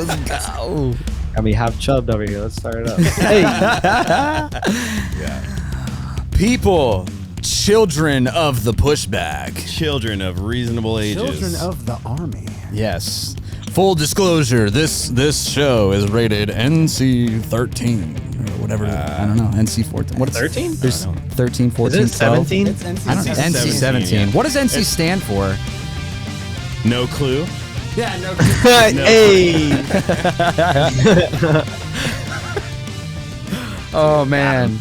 Let's go. I mean, half chubbed over here. Let's start it up. Hey. Yeah. People, children of the pushback. Children of reasonable ages. Children of the army. Yes. Full disclosure, this show is rated NC-13 or whatever. I don't know. NC-14. What is 13? There's 13, 14, Is it 12. 17? It's NC. I don't know. NC-17. Yeah. What does NC stand for? No clue. Yeah, no. Hey. Oh man,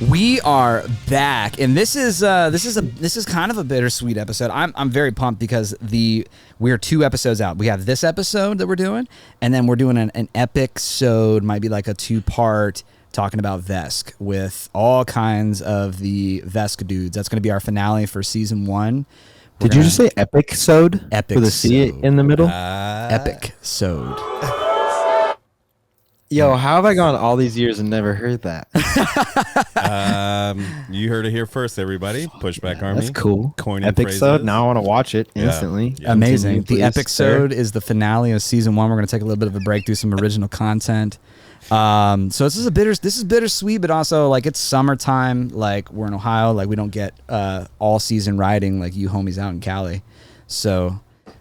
we are back, and this is kind of a bittersweet episode. I'm very pumped because we're 2 episodes out. We have this episode that we're doing, and then we're doing an epic-sode, might be like a 2-part talking about Vesk with all kinds of the Vesk dudes. That's going to be our finale for season 1. Did you just say epic-sode? Epic with a C in the middle? Epic-sode? Yo, how have I gone all these years and never heard that? You heard it here first, everybody. Pushback Army. That's cool. Coining Epic-sode. phrases. Now I want to watch it Yeah. instantly. Yeah. Amazing. Continue, The please, episode is the finale of season 1. We're going to take a little bit of a break, do some original content. So this is bittersweet, but also like it's summertime. Like we're in Ohio. Like we don't get all season riding like you homies out in Cali. So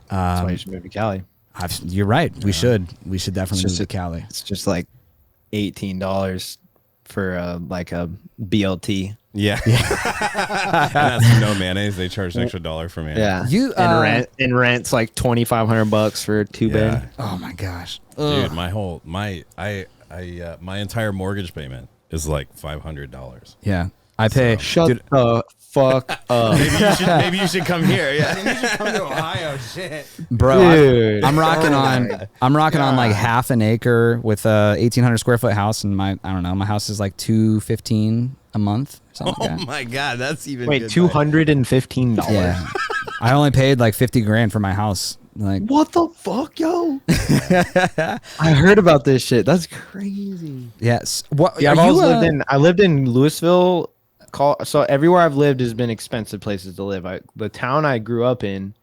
That's why you should move to Cali. you're right. We should definitely move to Cali. It's just like $18 for like a BLT. Yeah. And that's no mayonnaise. They charge an extra $1 for mayonnaise. Yeah. You, and rent's like $2,500 for a 2-bed. Oh my gosh, Dude, my entire mortgage payment is like $500. yeah. I pay. Shut Dude, the fuck up. Maybe you should come here. Yeah. You should come to Ohio. Shit. bro, Dude. I'm rocking Oh on. my I'm rocking on like half an acre with a 1,800 square foot house, and my house is like $215 a month, or something like that. my God, that's even Wait, good. $215? Yeah, I only paid like $50,000 for my house. Like, What the fuck, yo? I heard about this shit. That's crazy. yes. What? Yeah, are I've always you, lived in Louisville. So everywhere I've lived has been expensive places to live. The town I grew up in,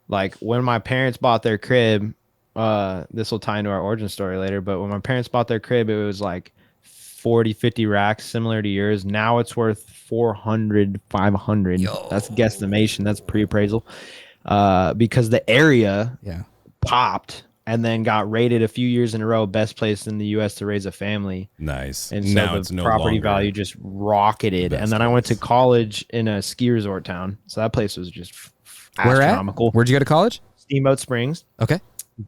like when my parents bought their crib, this will tie into our origin story later, but when my parents bought their crib, it was like 40, 50 racks, similar to yours. Now it's worth 400, 500. That's guesstimation. That's pre-appraisal. Because the area yeah. popped and then got rated a few years in a row best place in the U.S. to raise a family. Nice. And so now the it's no property longer value just rocketed. best And then I went to place. college in a ski resort town. So that place was just Where at? astronomical. Where'd you go to college? Steamboat Springs. Okay.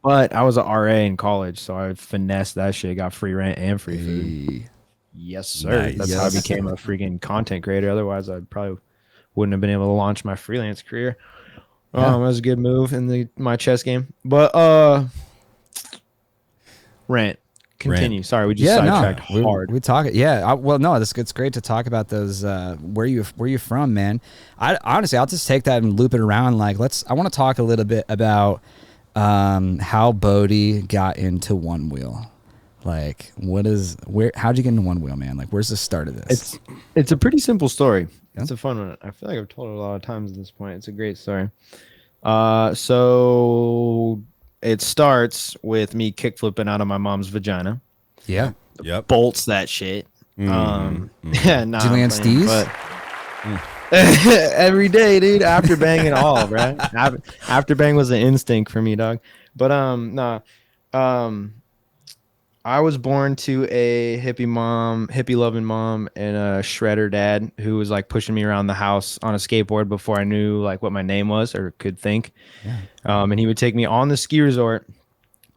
But I was an RA in college, so I finessed that shit. Got free rent and free food. Yes, sir. Nice. That's how I became a freaking content creator. Otherwise, I probably wouldn't have been able to launch my freelance career. Yeah. That was a good move in my chess game. But rent. Continue. Sorry, we just sidetracked hard. We talk. Yeah. Well, no, it's great to talk about those. Where you from, man? I honestly, I'll just take that and loop it around. Like, I want to talk a little bit about how Bodhi got into Onewheel. Like, how'd you get into Onewheel, man? Like, where's the start of this? It's a pretty simple story. Yeah. It's a fun one. I feel like I've told it a lot of times at this point. It's a great story. So it starts with me kick flipping out of my mom's vagina. Yeah. Yep. Bolts that shit. Yeah, nah, Did you land I'm playing, steez? but- every day, dude. After bang and all, right? After bang was an instinct for me, dog. But I was born to a hippie loving mom, and a shredder dad who was like pushing me around the house on a skateboard before I knew like what my name was or could think. Yeah. And he would take me on the ski resort,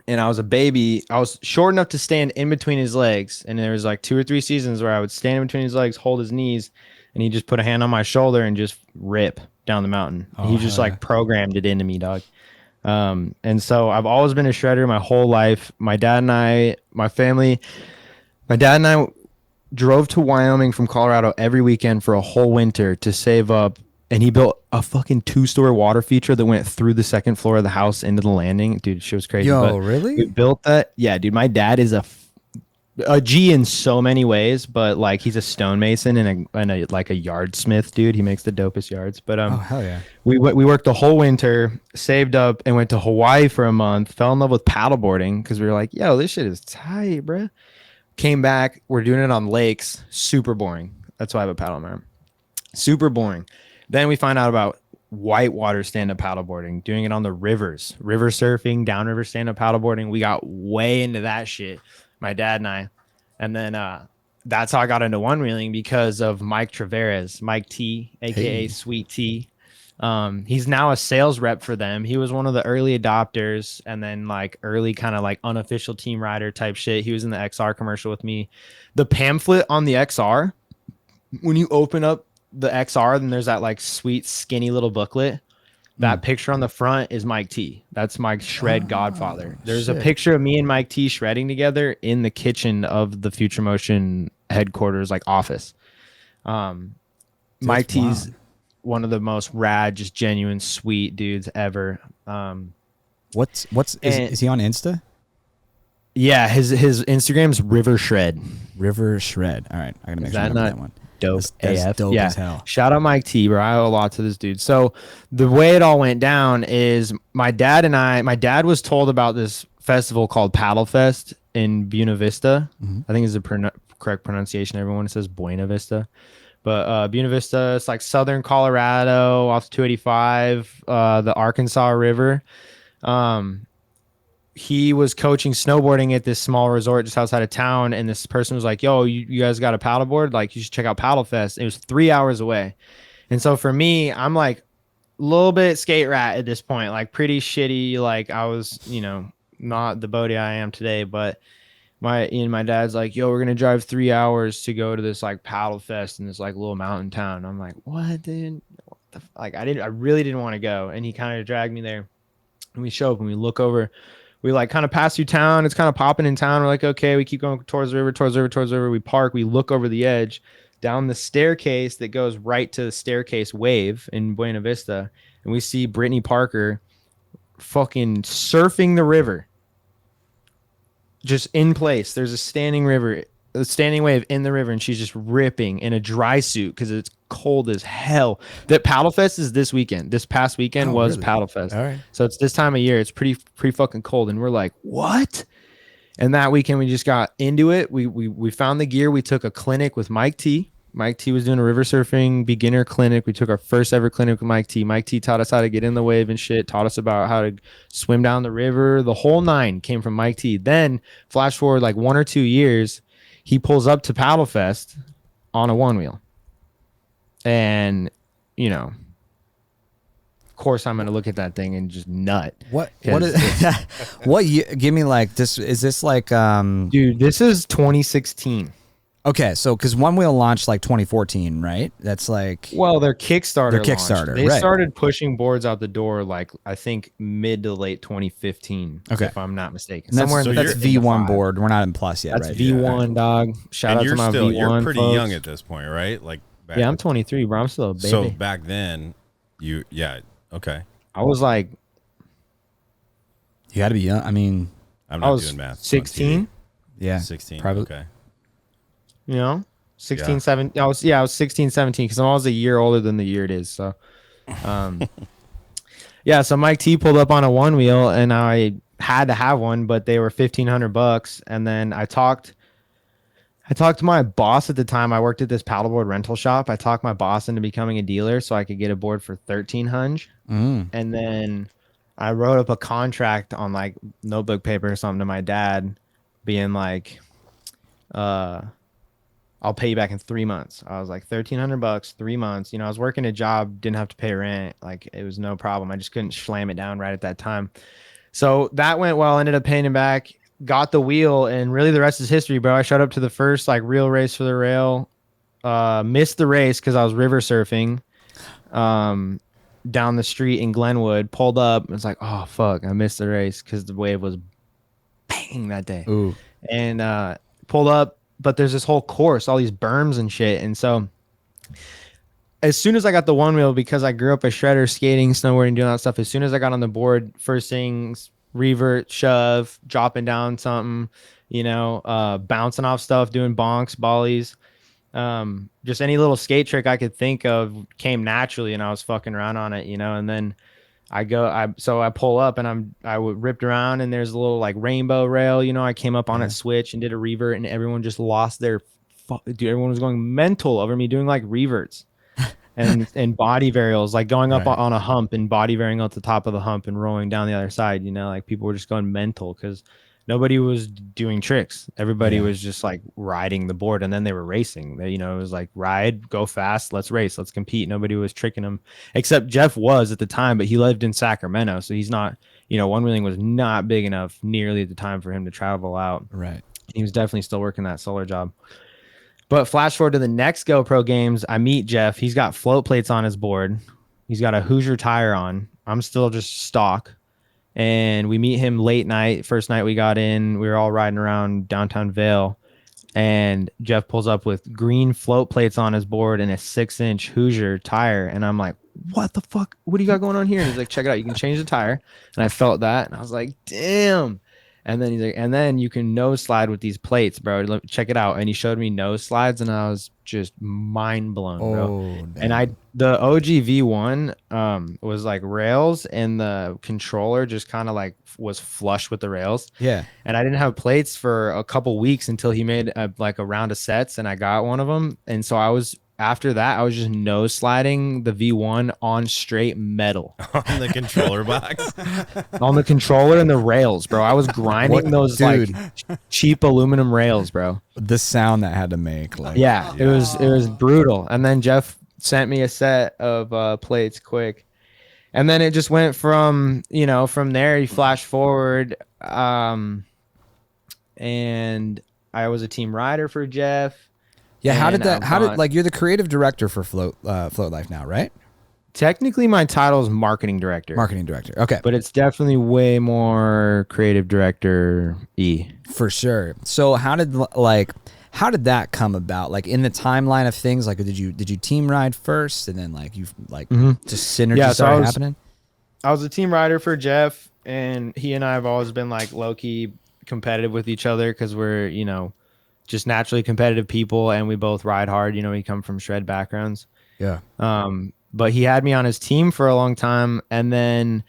and I was a baby. I was short enough to stand in between his legs, and there was like 2 or 3 seasons where I would stand in between his legs, hold his knees, and he just put a hand on my shoulder and just rip down the mountain. He just like programmed it into me, dog. And so I've always been a shredder my whole life. My dad and I drove to Wyoming from Colorado every weekend for a whole winter to save up. And he built a fucking 2-story water feature that went through the second floor of the house into the landing. Dude, shit was crazy. Yo, But really? we built that. Yeah, dude, my dad is A G in so many ways, but like he's a stonemason and a like a yardsmith, dude. He makes the dopest yards. But Oh hell yeah! we worked the whole winter, saved up, and went to Hawaii for a month. Fell in love with paddleboarding because we were like, yo, this shit is tight, bruh. Came back, we're doing it on lakes. Super boring. That's why I have a paddle in my arm. Super boring. Then we find out about whitewater stand-up paddleboarding, doing it on the rivers, river surfing, downriver stand-up paddleboarding. We got way into that shit, my dad and I. And then that's how I got into one-wheeling because of Mike Traveras, Mike T, aka Sweet T. He's now a sales rep for them. He was one of the early adopters and then like early kind of like unofficial team rider type shit. He was in the XR commercial with me. The pamphlet on the XR, when you open up the XR, then there's that like sweet skinny little booklet. That picture on the front is Mike T. That's Mike's shred godfather. There's a picture of me and Mike T shredding together in the kitchen of the Future Motion headquarters, like office. Mike T's one of the most rad, just genuine, sweet dudes ever. Is he on Insta? Yeah, his Instagram's River Shred. River Shred. All right, I gotta make sure I remember that one. Dope That's AF. dope Yeah. as hell. Shout out Mike T, bro. I owe a lot to this dude. So the way it all went down is my dad was told about this festival called Paddle Fest in Buena Vista. I think is the correct pronunciation. Everyone says Buena Vista. But Buena Vista, it's like southern Colorado off 285, the Arkansas River. He was coaching snowboarding at this small resort just outside of town, and this person was like, yo, you guys got a paddleboard? Like, you should check out Paddle Fest. It was 3 hours away. And so for me, I'm like a little bit skate rat at this point, like pretty shitty. Like I was, not the Bodhi I am today, but my dad's like, yo, we're gonna drive 3 hours to go to this like Paddle Fest in this like little mountain town. I'm like, what, dude? What the like I really didn't want to go. And he kind of dragged me there. And we show up and we look over. We like kind of pass through town. It's kind of popping in town. We're like, okay, we keep going towards the river. We park. We look over the edge down the staircase that goes right to the staircase wave in Buena Vista. And we see Brittany Parker fucking surfing the river. Just in place. There's a standing wave in the river. And she's just ripping in a dry suit because it's cold as hell. That Paddle Fest is this weekend. This past weekend was really? Paddle Fest. All right. So it's this time of year. It's pretty fucking cold, and we're like, what? And that weekend we just got into it. We found the gear. We took a clinic with Mike T. Mike T was doing a river surfing beginner clinic. We took our first ever clinic with Mike T. Mike T taught us how to get in the wave and shit. Taught us about how to swim down the river. The whole nine came from Mike T. Then flash forward like 1 or 2 years, he pulls up to Paddle Fest on a one wheel. And, of course, I'm going to look at that thing and just nut. What is what you give me like this? Is this like, dude, this is 2016. Okay. So, cause One Wheel launched like 2014, right? That's like, well, their Kickstarter, they right. Started pushing boards out the door, like I think mid to late 2015. Okay. If I'm not mistaken. Somewhere that's V1 board. We're not in plus yet. That's right? V1 dog. Shout out to my V1. You're pretty folks. young at this point, right? Like, yeah, I'm 23, bro. I'm still a baby. So back then, okay. I was like, you got to be young. I mean, I'm not doing math. 16. Yeah, 16. Probably. Okay. 16, 17. I was 16, 17 because I'm always a year older than the year it is. So, yeah. So Mike T pulled up on a one wheel, and I had to have one, but they were $1,500. And then I talked to my boss at the time. I worked at this paddleboard rental shop. I talked my boss into becoming a dealer so I could get a board for $1,300. And then I wrote up a contract on like notebook paper or something to my dad, being like, I'll pay you back in 3 months. I was like, $1,300, 3 months. I was working a job, didn't have to pay rent. Like it was no problem. I just couldn't slam it down right at that time. So that went well. Ended up paying him back. Got the wheel, and really the rest is history, bro. I showed up to the first like real race for the rail. Missed the race because I was river surfing down the street in Glenwood. Pulled up. It's like, oh fuck, I missed the race because the wave was bang that day. Ooh. And pulled up. But there's this whole course, all these berms and shit. And so as soon as I got the one wheel, because I grew up a shredder, skating, snowboarding, doing that stuff, as soon as I got on the board, first things revert, shove, dropping down something, bouncing off stuff, doing bonks, bollies. Just any little skate trick I could think of came naturally, and I was fucking around on it, and then I pull up and I ripped around, and there's a little like rainbow rail, I came up on it, switch, and did a revert, and everyone just lost their dude. Everyone was going mental over me doing like reverts and body varials, like going up on a hump and body varying out the top of the hump and rolling down the other side. Like people were just going mental because nobody was doing tricks. Everybody was just like riding the board, and then they were racing. It was like ride, go fast, let's race, let's compete. Nobody was tricking them, except Jeff was at the time, but he lived in Sacramento, so he's not. Onewheeling was not big enough nearly at the time for him to travel out. Right. He was definitely still working that solar job. But flash forward to the next GoPro games, I meet Jeff. He's got float plates on his board. He's got a Hoosier tire on. I'm still just stock. And we meet him late night. First night we got in, we were all riding around downtown Vail. And Jeff pulls up with green float plates on his board and a 6-inch Hoosier tire. And I'm like, what the fuck? What do you got going on here? And he's like, check it out. You can change the tire. And I felt that. And I was like, damn. And then he's like, and then you can nose slide with these plates, bro. Check it out. And he showed me nose slides, and I was just mind blown, bro. And the OG V1 was like rails, and the controller just kind of like was flush with the rails. Yeah. And I didn't have plates for a couple weeks until he made a round of sets, and I got one of them. And so after that, I was just nose sliding the V1 on straight metal. On the controller box? On the controller and the rails, bro. I was grinding those like cheap aluminum rails, bro. The sound that had to make. It was brutal. And then Jeff sent me a set of plates quick. And then it just went from there, you flash forward. And I was a team rider for Jeff. Yeah, you're the creative director for Float Life now, right? Technically, my title is marketing director. Marketing director. Okay. But it's definitely way more creative director-y. For sure. So how did that come about? Like in the timeline of things, like did you team ride first, and then like you just synergy started happening? I was a team rider for Jeff, and he and I have always been like low-key competitive with each other because we're, just naturally competitive people, and we both ride hard. We come from shred backgrounds. Yeah. But he had me on his team for a long time, and then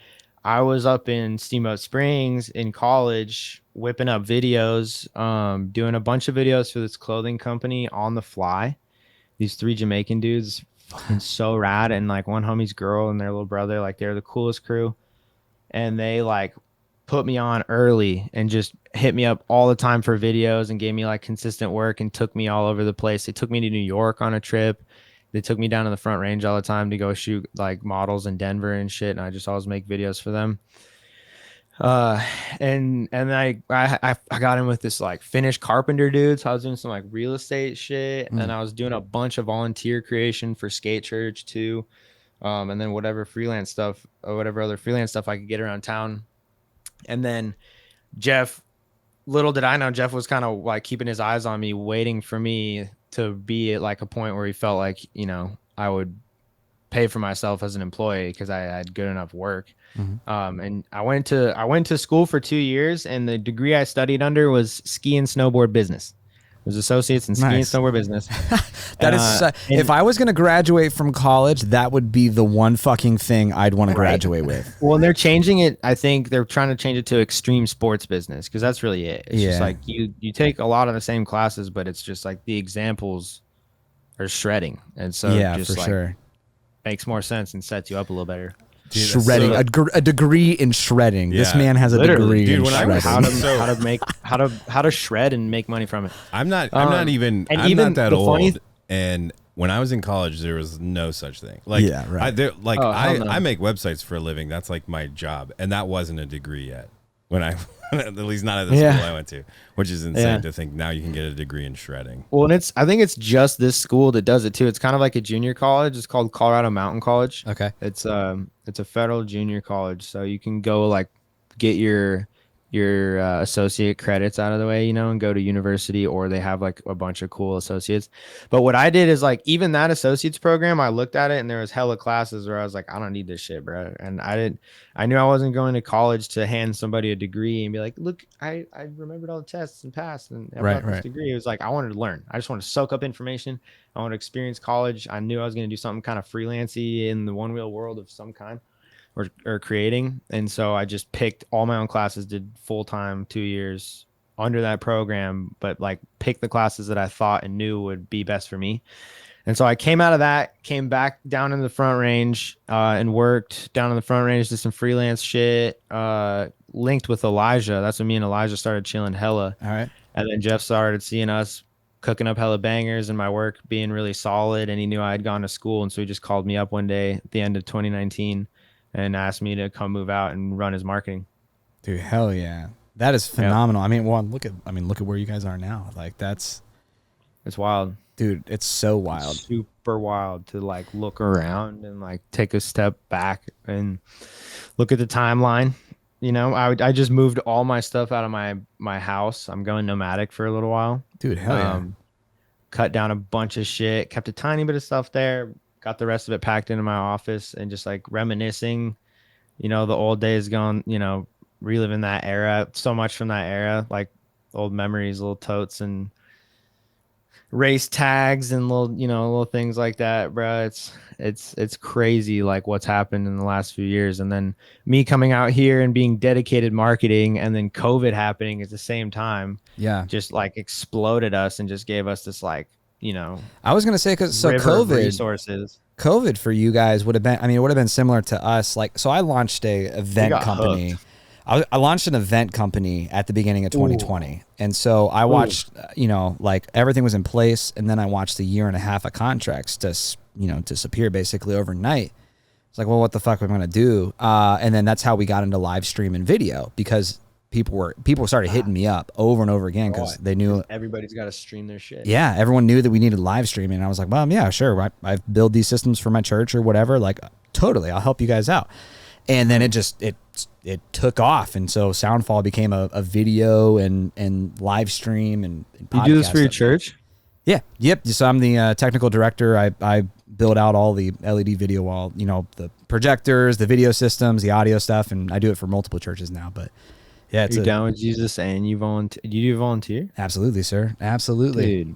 I was up in Steamboat Springs in college whipping up videos, doing a bunch of videos for this clothing company on the fly. These 3 Jamaican dudes, fucking so rad, and like one homie's girl and their little brother, like they're the coolest crew, and they like put me on early and just hit me up all the time for videos and gave me like consistent work and took me all over the place. They took me to New York on a trip. They took me down to the Front Range all the time to go shoot like models in Denver and shit. And I just always make videos for them. And I got in with this like Finnish carpenter dude. So I was doing some like real estate shit. And then I was doing a bunch of volunteer creation for Skate Church too. And then whatever freelance stuff or whatever other freelance stuff I could get around town. And then Jeff, little did I know, Jeff was kind of like keeping his eyes on me, waiting for me to be at like a point where he felt like, I would pay for myself as an employee because I had good enough work. And I went to school for 2 years, and the degree I studied under was ski and snowboard business. It was associates in ski and snowboard business. That is, if I was going to graduate from college, that would be the one fucking thing I'd want to graduate with. Well, and they're changing it. I think they're trying to change it to extreme sports business because that's really it. It's just like you take a lot of the same classes, but it's just like the examples are shredding, and so just for sure makes more sense and sets you up a little better. Dude, shredding, a degree in shredding. This man has a degree in shredding. How to shred and make money from it. I'm not that old. And when I was in college, there was no such thing. Like, I make websites for a living. That's like my job, and that wasn't a degree yet. When I, at least not at the school I went to, which is insane to think now you can get a degree in shredding. Well, and I think it's just this school that does it too. It's kind of like a junior college. It's called Colorado Mountain College. Okay. It's a federal junior college, so you can go like get your your associate credits out of the way, and go to university, or they have like a bunch of cool associates. But what I did is like, even that associates program, I looked at it and there was hella classes where I was like, I don't need this shit, bro. And I knew I wasn't going to college to hand somebody a degree and be like, look, I remembered all the tests and passed and I got this degree. It was like, I wanted to learn. I just wanted to soak up information. I want to experience college. I knew I was going to do something kind of freelancy in the one wheel world of some kind. Or creating. And so I just picked all my own classes, did full-time 2 years under that program, but like picked the classes that I thought and knew would be best for me. And so I came out of that, came back down in the Front Range and worked down in the Front Range, did some freelance shit, linked with Elijah. That's when me and Elijah started chilling hella. All right. And then Jeff started seeing us cooking up hella bangers and my work being really solid. And he knew I had gone to school. And so he just called me up one day at the end of 2019 and asked me to come move out and run his marketing. Dude, hell yeah. That is phenomenal. Yeah. I mean, look at where you guys are now. Like it's wild. Dude, it's so wild. It's super wild to like look around and like take a step back and look at the timeline. I just moved all my stuff out of my house. I'm going nomadic for a little while. Dude, hell yeah. Cut down a bunch of shit, kept a tiny bit of stuff there. Got the rest of it packed into my office and just like reminiscing, the old days going, reliving that era, so much from that era, like old memories, little totes and race tags and little things like that, bro. It's crazy like what's happened in the last few years. And then me coming out here and being dedicated marketing and then COVID happening at the same time. Yeah. Just like exploded us and just gave us this like, I was going to say, COVID for you guys would have been similar to us. Like, so I launched a event company. I launched an event company at the beginning of 2020. Ooh. And so I watched, like everything was in place. And then I watched a year and a half of contracts disappear basically overnight. It's like, well, what the fuck am I going to do? And then that's how we got into live stream and video, because people started hitting me up over and over again because they knew everybody's got to stream their shit. Yeah, everyone knew that we needed live streaming. And I was like, well, yeah, sure. I build these systems for my church or whatever. Like, totally, I'll help you guys out. And then it took off, and so Soundfall became a video and live stream and you do this for your church? Yeah, yep. So I'm the technical director. I build out all the LED video wall, the projectors, the video systems, the audio stuff, and I do it for multiple churches now. But yeah, you're down with Jesus and you volunteer. Do you volunteer? Absolutely, sir. Absolutely. Dude.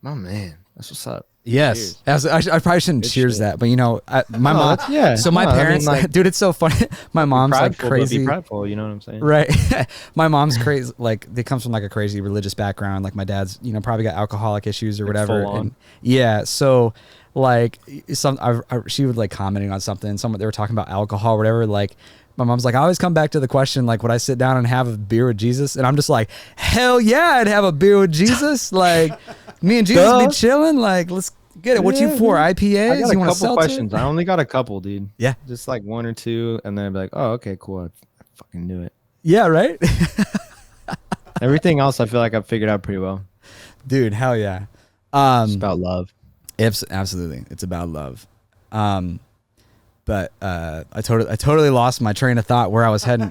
My man. That's what's up. Yes. I probably shouldn't cheers that, but my mom. Yeah. So my parents, dude, it's so funny. My mom's like crazy. Be prideful, you know what I'm saying? Right. My mom's crazy. Like, they comes from like a crazy religious background. Like my dad's, probably got alcoholic issues or whatever. And yeah. So like she would like commenting on something. They were talking about alcohol or whatever. Like, my mom's like, I always come back to the question, like, would I sit down and have a beer with Jesus? And I'm just like, hell yeah, I'd have a beer with Jesus. Like, me and Jesus be chilling. Like, let's get it. What you for? IPAs? I got a couple questions. I only got a couple, dude. Yeah. Just like one or two. And then I'd be like, oh, okay, cool. I fucking knew it. Yeah, right? Everything else, I feel like I've figured out pretty well. Dude, hell yeah. It's about love. Absolutely. It's about love. But I totally lost my train of thought where I was heading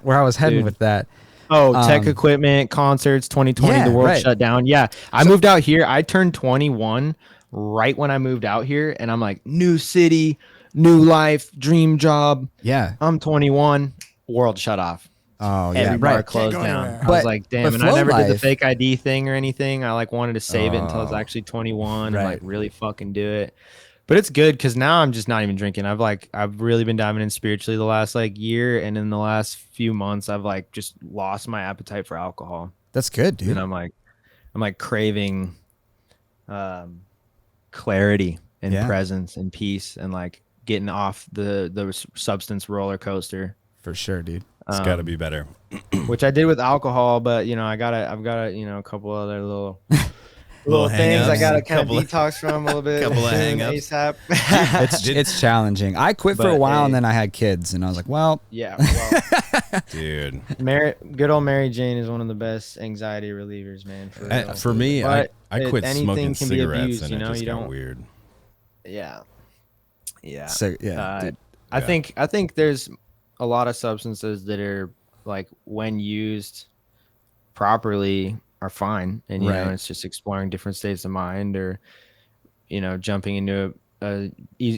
with that. Oh, tech equipment, concerts, 2020, the world shut down. Yeah. I moved out here. I turned 21 right when I moved out here, and I'm like, new city, new life, dream job. Yeah. I'm 21. World shut off. Oh, yeah. Every bar closed down. I was like, damn. And I never did the fake ID thing or anything. I like wanted to save it until I was actually 21 and like really fucking do it. But it's good because now I'm just not even drinking. I've really been diving in spiritually the last like year, and in the last few months, I've like just lost my appetite for alcohol. That's good, dude. And I'm like craving, clarity and presence and peace, and like getting off the substance roller coaster. For sure, dude. It's got to be better. Which I did with alcohol, but I've got a couple other little things I gotta kind of detox from a little bit. Couple of hang-ups. It's challenging. I quit for a while and then I had kids and I was like, well, dude, good old Mary Jane is one of the best anxiety relievers, man. For me, I quit smoking cigarettes and it just got weird. Yeah. So, yeah. I think there's a lot of substances that are like when used properly are fine. And you know, it's just exploring different states of mind, or jumping into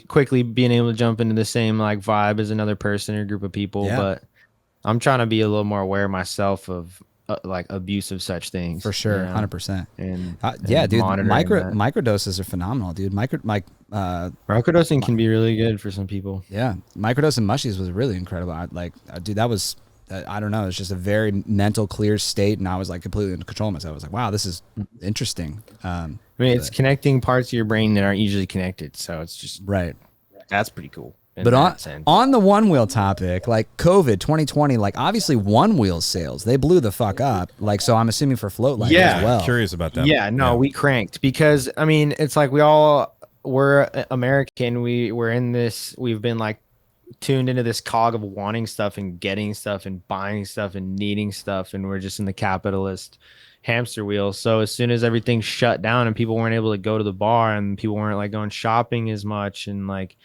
quickly being able to jump into the same like vibe as another person or group of people. But I'm trying to be a little more aware myself of like abuse of such things, for sure. 100%. And yeah, dude, microdoses are phenomenal, dude. Microdosing can be really good for some people. Yeah, microdosing mushies was really incredible. Dude, that was I don't know, it's just a very mental clear state, and I was like completely in control of myself. I was like, wow, this is interesting. I mean, it's connecting parts of your brain that aren't usually connected, so it's just that's pretty cool. But on the Onewheel topic, like COVID 2020, like obviously Onewheel sales, they blew the fuck up. Like, so I'm assuming for Float Life as well. Curious about that. Yeah, no, we cranked because I mean, it's like we're American. We're in this, we've been like tuned into this cog of wanting stuff and getting stuff and buying stuff and needing stuff, and we're just in the capitalist hamster wheel. So as soon as everything shut down and people weren't able to go to the bar and people weren't like going shopping as much and like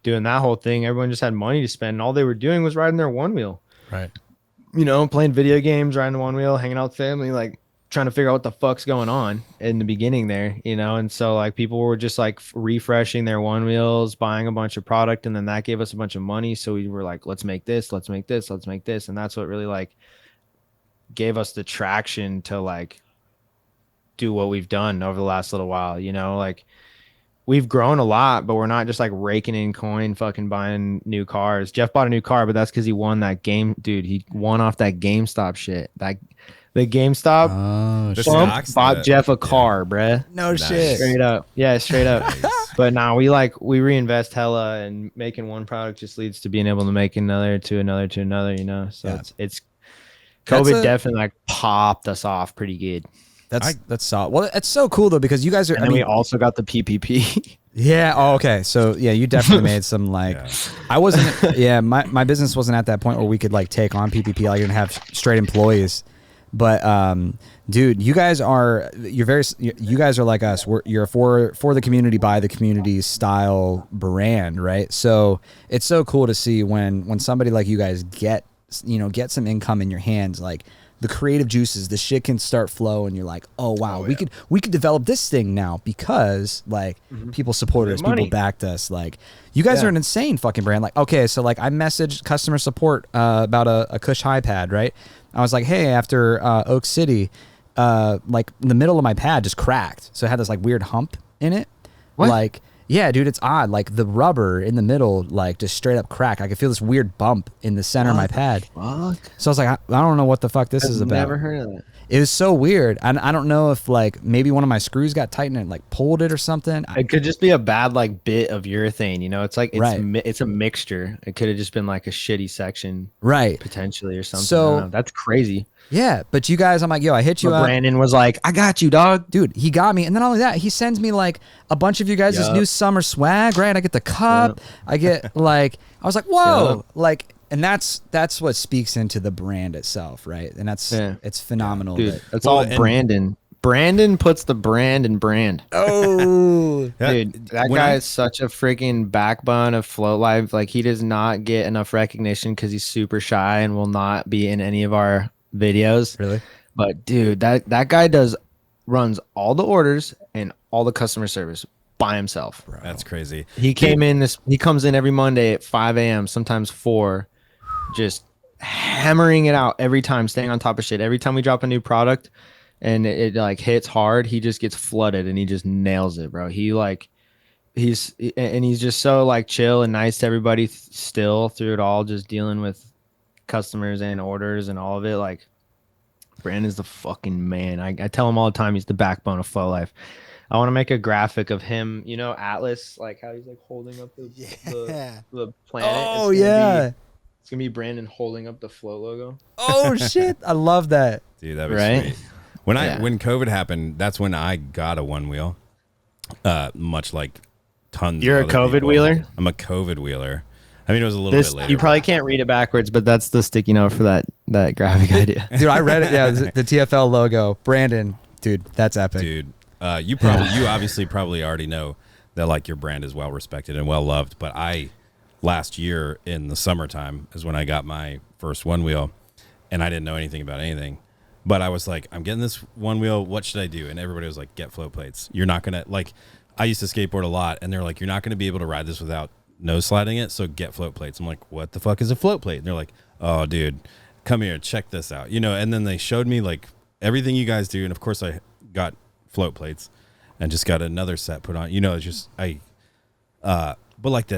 doing that whole thing, everyone just had money to spend, and all they were doing was riding their Onewheel, right? Playing video games, riding the Onewheel, hanging out with family, like trying to figure out what the fuck's going on in the beginning there, and so like people were just like refreshing their Onewheels, buying a bunch of product, and then that gave us a bunch of money, so we were like, let's make this, let's make this, let's make this. And that's what really like gave us the traction to like do what we've done over the last little while. Like we've grown a lot, but we're not just like raking in coin, fucking buying new cars. Jeff bought a new car, but that's because he won that game, dude. He won off that GameStop shit. The GameStop bought Jeff a car, bruh. No shit. Straight up. Yeah, straight up. But now we reinvest hella, and making one product just leads to being able to make another to another to another, So it's COVID definitely like popped us off pretty good. That's solid. Well, it's so cool though, because you guys are. And we also got the PPP. Yeah. Oh, okay. So yeah, you definitely made some like. I wasn't. Yeah, my business wasn't at that point where we could like take on PPP. I didn't have straight employees, but dude, you guys are. You guys are like us. You're for the community, by the community style brand, right? So it's so cool to see when somebody like you guys get some income in your hands, like. The creative juices, the shit can start flow, and you're like, oh wow, we could develop this thing now because like people supported us, people backed us. Like you guys are an insane fucking brand. Like, okay, so like I messaged customer support about a Kush high pad, right? I was like, hey, after Oak City, like the middle of my pad just cracked, so it had this like weird hump in it. What? Like, yeah, dude, it's odd. Like the rubber in the middle, like just straight up crack. I could feel this weird bump in the center of my pad. Fuck. So I was like, I don't know what the fuck this is about. I've never heard of that. It was so weird. I don't know if like maybe one of my screws got tightened and like pulled it or something. It could just be a bad like bit of urethane. It's like it's a mixture. It could have just been like a shitty section, right? Potentially or something. So that's crazy. Yeah, but you guys, I'm like, yo, I hit you up. Brandon was like, I got you, dog. Dude, he got me. And then not only that, he sends me like a bunch of you guys' new summer swag, right? I get the cup. I get like, I was like, whoa. Like, and that's what speaks into the brand itself, right? And it's phenomenal. Dude, it's all Brandon. Brandon puts the brand in brand. Oh, dude, that guy is such a freaking backbone of Float Life. Like, he does not get enough recognition because he's super shy and will not be in any of our videos. Really? But dude, that guy runs all the orders and all the customer service by himself. Bro. That's crazy. He comes in every Monday at 5 a.m., sometimes 4, just hammering it out every time, staying on top of shit. Every time we drop a new product and it like hits hard, he just gets flooded and he just nails it, bro. He's just so like chill and nice to everybody still through it all, just dealing with customers and orders and all of it. Like, Brandon's the fucking man. I tell him all the time he's the backbone of Float Life. I want to make a graphic of him, Atlas, like how he's like holding up the planet. Oh, yeah. It's gonna be Brandon holding up the Float logo. Oh shit, I love that, dude. That was right. Sweet. When COVID happened, that's when I got a Onewheel. Much like tons. You're of a COVID wheeler. I'm a COVID wheeler. I mean, it was a little bit later. You probably can't read it backwards, but that's the sticky note for that graphic idea. Dude, I read it. Yeah, the TFL logo. Brandon, dude, that's epic. Dude, you obviously probably already know that like your brand is well respected and well loved. But last year in the summertime is when I got my first Onewheel, and I didn't know anything about anything. But I was like, I'm getting this one wheel. What should I do? And everybody was like, get float plates. You're not gonna like. I used to skateboard a lot, and they're like, you're not gonna be able to ride this without nose sliding it. So get float plates. I'm like, what the fuck is a float plate? And they're like, oh, dude, come here, check this out. You know. And then they showed me like everything you guys do, and of course I got float plates, and just got another set put on. You know, it's just but like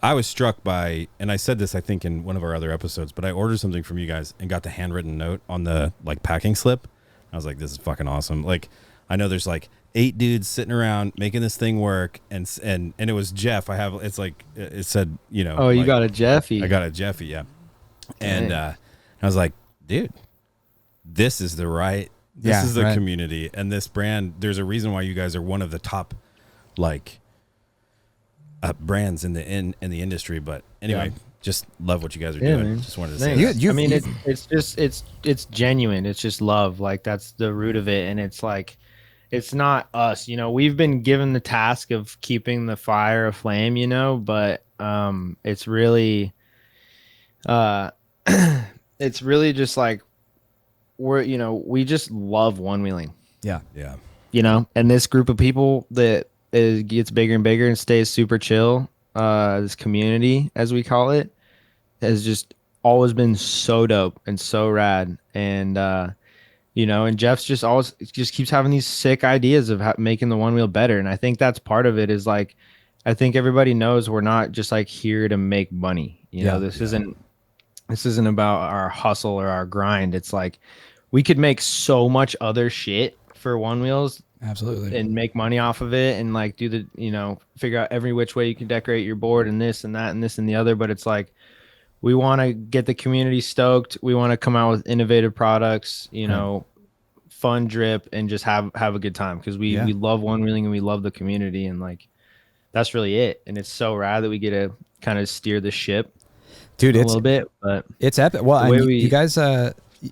I was struck by, and I said this I think in one of our other episodes, but I ordered something from you guys and got the handwritten note on the like packing slip. I was like, this is fucking awesome. Like, I know there's like 8 dudes sitting around making this thing work, and it was Jeff. It's like it said, you know. Oh, you like, got a Jeffy. I got a Jeffy, yeah. And I was like, dude, this is the right. This is the community, and this brand. There's a reason why you guys are one of the top, like. Brands in the industry, but anyway, just love what you guys are doing. Man. Just wanted to say that. I mean, it's genuine. It's just love. Like that's the root of it, and it's like, it's not us. You know, we've been given the task of keeping the fire aflame. You know, but it's really, it's really just like we just love one-wheeling. Yeah. You know, and this group of people that. It gets bigger and bigger and stays super chill. This community, as we call it, has just always been so dope and so rad. And and Jeff's just always keeps having these sick ideas of making the one wheel better. And I think that's part of it. Is like, I think everybody knows we're not just like here to make money. You know, this isn't about our hustle or our grind. It's like we could make so much other shit for one wheels. Absolutely. And make money off of it and like do the, figure out every which way you can decorate your board and this and that and this and the other. But it's like, we want to get the community stoked. We want to come out with innovative products, fun drip, and just have a good time. Cause we love one-wheeling and we love the community. And like, that's really it. And it's so rad that we get to kind of steer the ship, dude, a little bit, but it's epic. Well, you guys,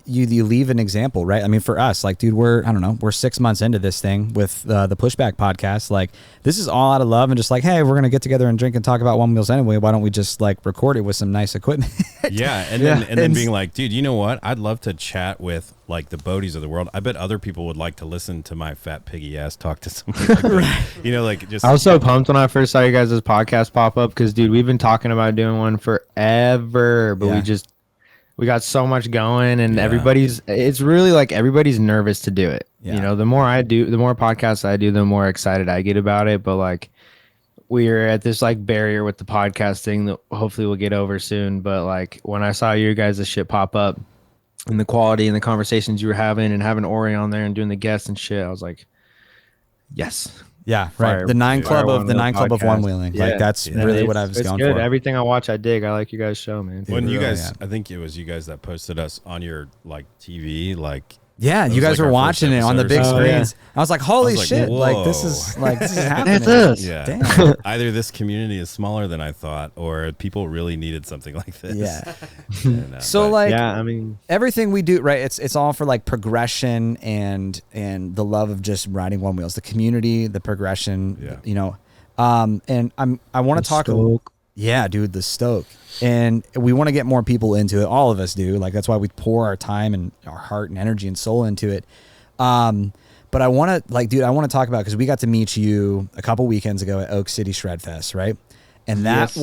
you leave an example, right? I mean, for us, like, dude, we're 6 months into this thing with the Pushback podcast. Like, this is all out of love and just like, hey, we're going to get together and drink and talk about one wheels anyway. Why don't we just like record it with some nice equipment? Yeah. And then being like, dude, you know what? I'd love to chat with like the Bodhis of the world. I bet other people would like to listen to my fat piggy ass talk to somebody like that. Like just. I was so pumped when I first saw you guys' podcast pop up because, dude, we've been talking about doing one forever, but we got so much going, and it's really like everybody's nervous to do it. Yeah. The more podcasts I do, the more excited I get about it. But like, we're at this like barrier with the podcasting that hopefully we'll get over soon. But like, when I saw you guys' shit pop up and the quality and the conversations you were having and having Ori on there and doing the guests and shit, I was like, yes. Yeah, right. The nine club of one-wheeling. Like that's really what I was going for. Everything I watch, I dig. I like you guys' show, man. When you guys, I think it was you guys that posted us on your like TV, like. Yeah, you guys were watching it on the big screens. I was like, holy shit! Whoa. Like this is happening. It's us. Yeah. Damn. Either this community is smaller than I thought, or people really needed something like this. Yeah. So I mean, everything we do, right? It's all for like progression and the love of just riding one wheels, the community, the progression. Yeah. And I want to talk. Yeah, dude, the stoke. And we want to get more people into it. All of us do. Like, that's why we pour our time and our heart and energy and soul into it. But I want to, I want to talk about, because we got to meet you a couple weekends ago at Oak City Shredfest, right? And that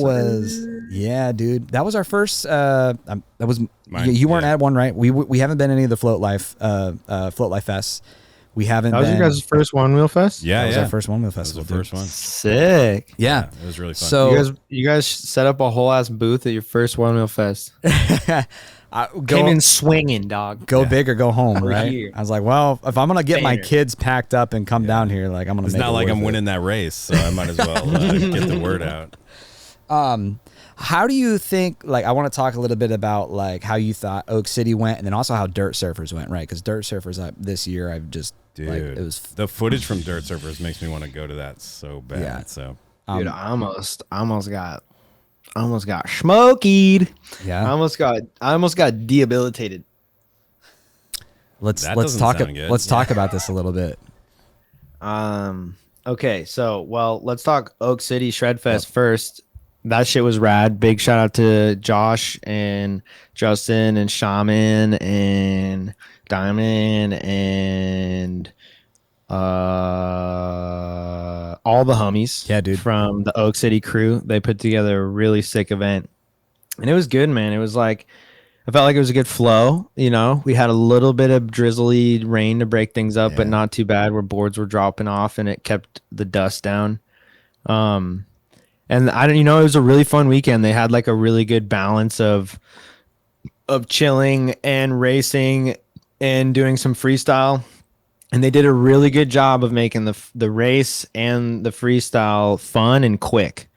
dude, that was our first, that was, you weren't at one, right? We haven't been any of the Float Life Fests. We haven't. That was your guys' first one wheel fest. Yeah, that was our first one wheel festival. The first one. Sick. Yeah, it was really fun. So you guys set up a whole ass booth at your first one wheel fest. Came in swinging, dog. Go big or go home, right? I was like, well, if I'm gonna get my kids packed up and come down here, like I'm gonna. It's not like I'm winning that race, so I might as well get the word out. How do you think, like, I want to talk a little bit about, like, how you thought Oak City went, and then also how Dirt Surfers went, right? Because Dirt Surfers this year, I've just, dude, like, it was... The footage from Dirt Surfers makes me want to go to that so bad, yeah. So... Dude, I almost got smoked. Yeah. I almost got debilitated. Let's talk about this a little bit. Okay, so, let's talk Oak City Shredfest first. that shit was rad. Big shout out to Josh and Justin and Shaman and Diamond and all the homies. Yeah, dude. From the Oak City crew. They put together a really sick event. And it was good, man. It was like, I felt like it was a good flow. You know, we had a little bit of drizzly rain to break things up, but not too bad where boards were dropping off and it kept the dust down. And I don't, you know, it was a really fun weekend. They had like a really good balance of chilling and racing and doing some freestyle. And they did a really good job of making the race and the freestyle fun and quick,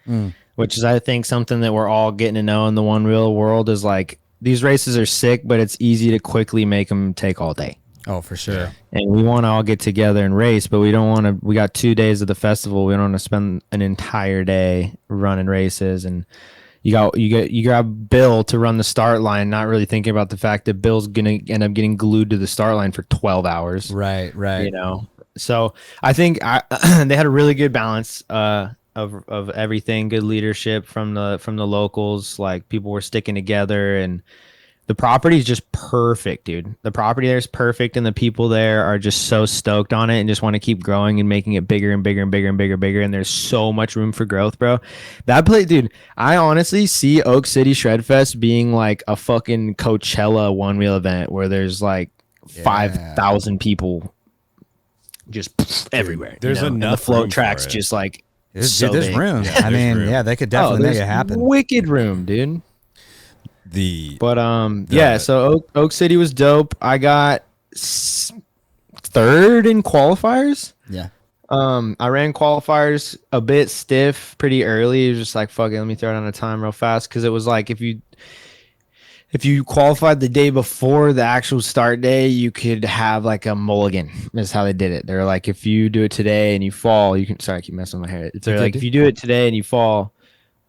which is, I think, something that we're all getting to know in the Onewheel world is like, these races are sick, but it's easy to quickly make them take all day. Oh, for sure. And we want to all get together and race, but we don't want to, we got 2 days of the festival. We don't want to spend an entire day running races. And you got Bill to run the start line, not really thinking about the fact that Bill's going to end up getting glued to the start line for 12 hours. Right. You know? So I think they had a really good balance of everything, good leadership from the locals. Like, people were sticking together, and the property is just perfect, dude. The property there is perfect, and the people there are just so stoked on it and just want to keep growing and making it bigger and bigger and bigger and bigger and bigger. And there's so much room for growth, bro. That place, dude, I honestly see Oak City Shredfest being like a fucking Coachella Onewheel event where there's like 5,000 people just everywhere. There's enough and the float room tracks for it. just like There's big. room. Yeah, I mean, room. yeah, they could definitely make it happen. Wicked room, dude. But so Oak City was dope. I got third in qualifiers. Yeah. I ran qualifiers a bit stiff pretty early. It was just like, fuck it, let me throw it on a time real fast, because it was like, if you qualified the day before the actual start day, you could have like a mulligan. That's how they did it. They're like, if you do it today and you fall, you can. Sorry, I keep messing with my hair. They're like, if you do it today and you fall,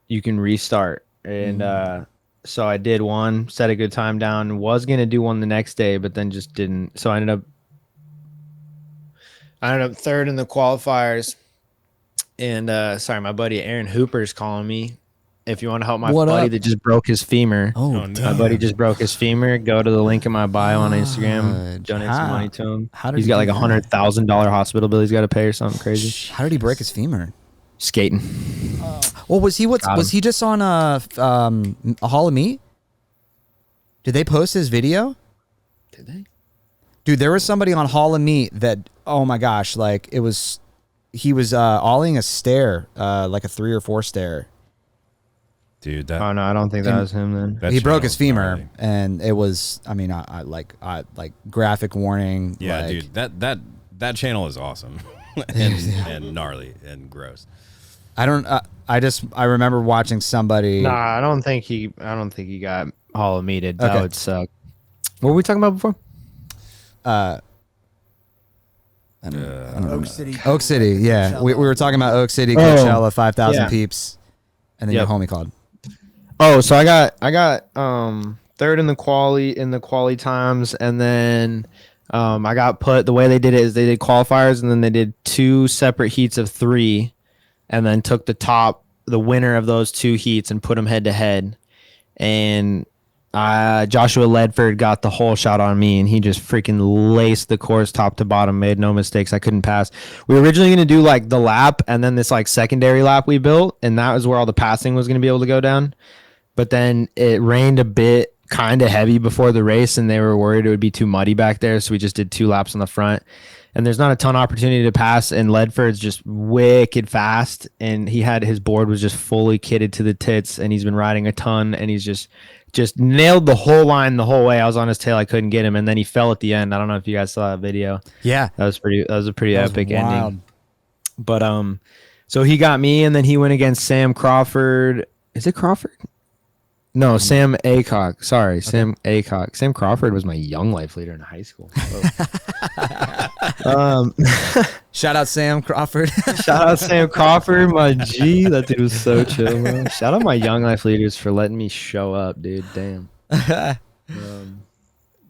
you can restart. And so I did one, set a good time down. Was gonna do one the next day, but then just didn't. So I ended up third in the qualifiers. And sorry, my buddy Aaron Hooper's calling me. If you want to help my buddy that just broke his femur. Oh, my buddy just broke his femur. Go to the link in my bio on Instagram. Donate some money to him. He's got like $100,000 hospital bill he's got to pay or something crazy. How did he break his femur? Skating. Well, was he just on a Hall of Meat? Did they post his video? Did they? Dude, there was somebody on Hall of Meat that, oh my gosh, like he was ollieing a stair, like a 3 or 4 stair. Dude, oh no, I don't think that was him then. He broke his femur, and it was, I mean, I like graphic warning. Yeah, like, dude, that channel is awesome and gnarly and gross. I remember watching somebody. Nah, I don't think he got Hall of Meated. That would suck. What were we talking about before? I don't know. Oak City, yeah. Coachella. We were talking about Oak City, Coachella, 5,000 peeps, and then your homie called. Oh, so I got third in the quali times, and then I got put, the way they did it is they did qualifiers, and then they did 2 separate heats of 3, and then took the winner of those 2 heats and put them head to head. And Joshua Ledford got the whole shot on me, and he just freaking laced the course top to bottom, made no mistakes. I couldn't pass. We were originally going to do like the lap and then this like secondary lap we built, and that was where all the passing was going to be able to go down. But then it rained a bit, kind of heavy before the race, and they were worried it would be too muddy back there, so we just did 2 laps on the front. And there's not a ton of opportunity to pass, and Ledford's just wicked fast, and his board was just fully kitted to the tits, and he's been riding a ton, and he's just nailed the whole line the whole way. I was on his tail, I couldn't get him, and then he fell at the end. I don't know if you guys saw that video. Yeah, that was a pretty epic ending. But so he got me, and then he went against Sam Crawford. Is it Crawford? No, Sam Acock. Sorry, okay. Sam Acock. Sam Crawford was my young life leader in high school. Shout out Sam Crawford. Shout out Sam Crawford, my G. That dude was so chill, man. Shout out my young life leaders for letting me show up, dude. Damn.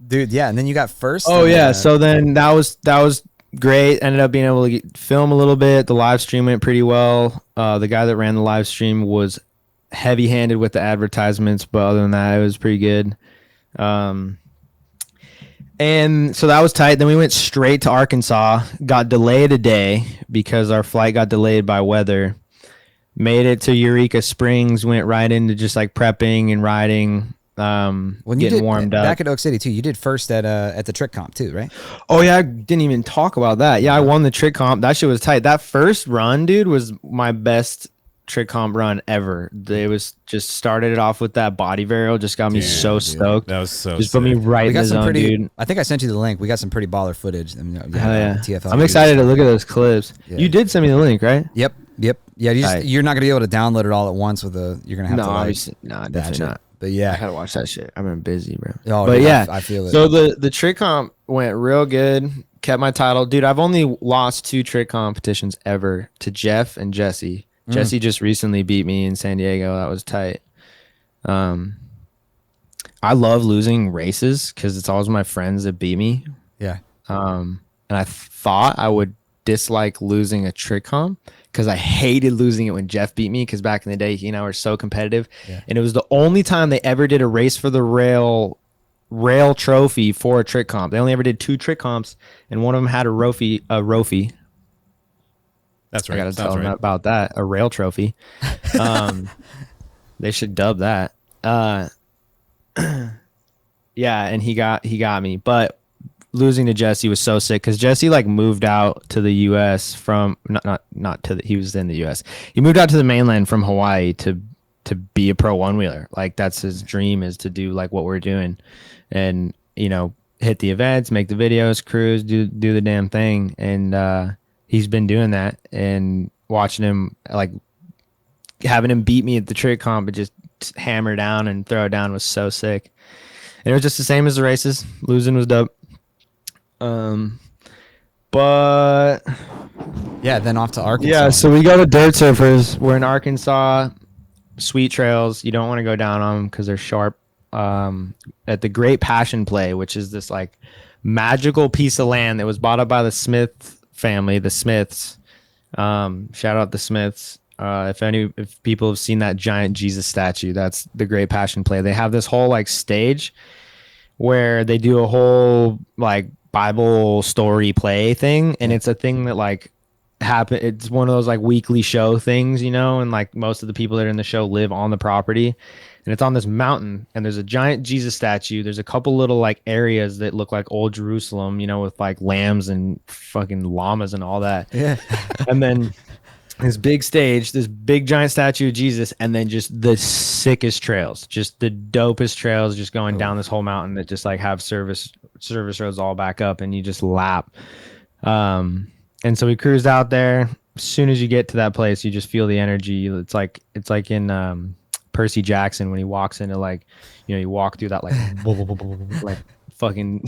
Dude, yeah, and then you got first. Oh yeah, so then that was great. Ended up being able to film a little bit. The live stream went pretty well. The guy that ran the live stream was heavy-handed with the advertisements, but other than that, it was pretty good. And so that was tight. Then we went straight to Arkansas, got delayed a day because our flight got delayed by weather. Made it to Eureka Springs, went right into just like prepping and riding, getting warmed up. Back at Oak City too, you did first at the trick comp too, right? Oh yeah, I didn't even talk about that. Yeah, I won the trick comp. That shit was tight. That first run, dude, was my best trick comp run ever. It was just started it off with that body varial, just got me so stoked. That was so just sick. Put me right in the zone, dude. I think I sent you the link. We got some pretty baller footage. I mean, TFL I'm excited to look at those clips. Yeah. You did send me the link, right? Yep. Yeah, you're not gonna be able to download it all at once with you're gonna have to definitely not. But yeah, I gotta watch that shit. I've been busy, bro. Oh, but dude, yeah, I feel it. So the trick comp went real good. Kept my title, dude. I've only lost 2 trick competitions ever to Jeff and Jesse. Jesse just recently beat me in San Diego. That was tight. I love losing races because it's always my friends that beat me. Yeah. And I thought I would dislike losing a trick comp because I hated losing it when Jeff beat me because back in the day, he and I were so competitive. Yeah. And it was the only time they ever did a race for the rail trophy for a trick comp. They only ever did 2 trick comps, and one of them had a Rofi. That's right. I gotta tell them about that. A rail trophy. They should dub that. Yeah, and he got me. But losing to Jesse was so sick because Jesse like moved out to the U.S. from not to the, he was in the U.S. He moved out to the mainland from Hawaii to be a pro one-wheeler. Like that's his dream, is to do like what we're doing, and hit the events, make the videos, cruise, do the damn thing. And he's been doing that, and watching him, like having him beat me at the trick comp and just hammer down and throw down was so sick. And it was just the same as the races. Losing was dope. But yeah, then off to Arkansas. Yeah, so we go to dirt surfers. We're in Arkansas. Sweet trails. You don't want to go down on them because they're sharp. At the Great Passion Play, which is this like magical piece of land that was bought up by the Smith family, the Smiths. Shout out the Smiths. If people have seen that giant Jesus statue, that's the Great Passion Play. They have this whole like stage where they do a whole like Bible story play thing, and it's a thing that like happen. It's one of those like weekly show things, and like most of the people that are in the show live on the property, and it's on this mountain, and there's a giant Jesus statue. There's a couple little like areas that look like old Jerusalem, with like lambs and fucking llamas and all that. Yeah. And then this big stage, this big giant statue of Jesus, and then just the sickest trails, just the dopest trails, just going down this whole mountain that just like have service roads all back up, and you just lap. And so we cruised out there. As soon as you get to that place, you just feel the energy. It's like in Percy Jackson when he walks into like, you walk through that like like fucking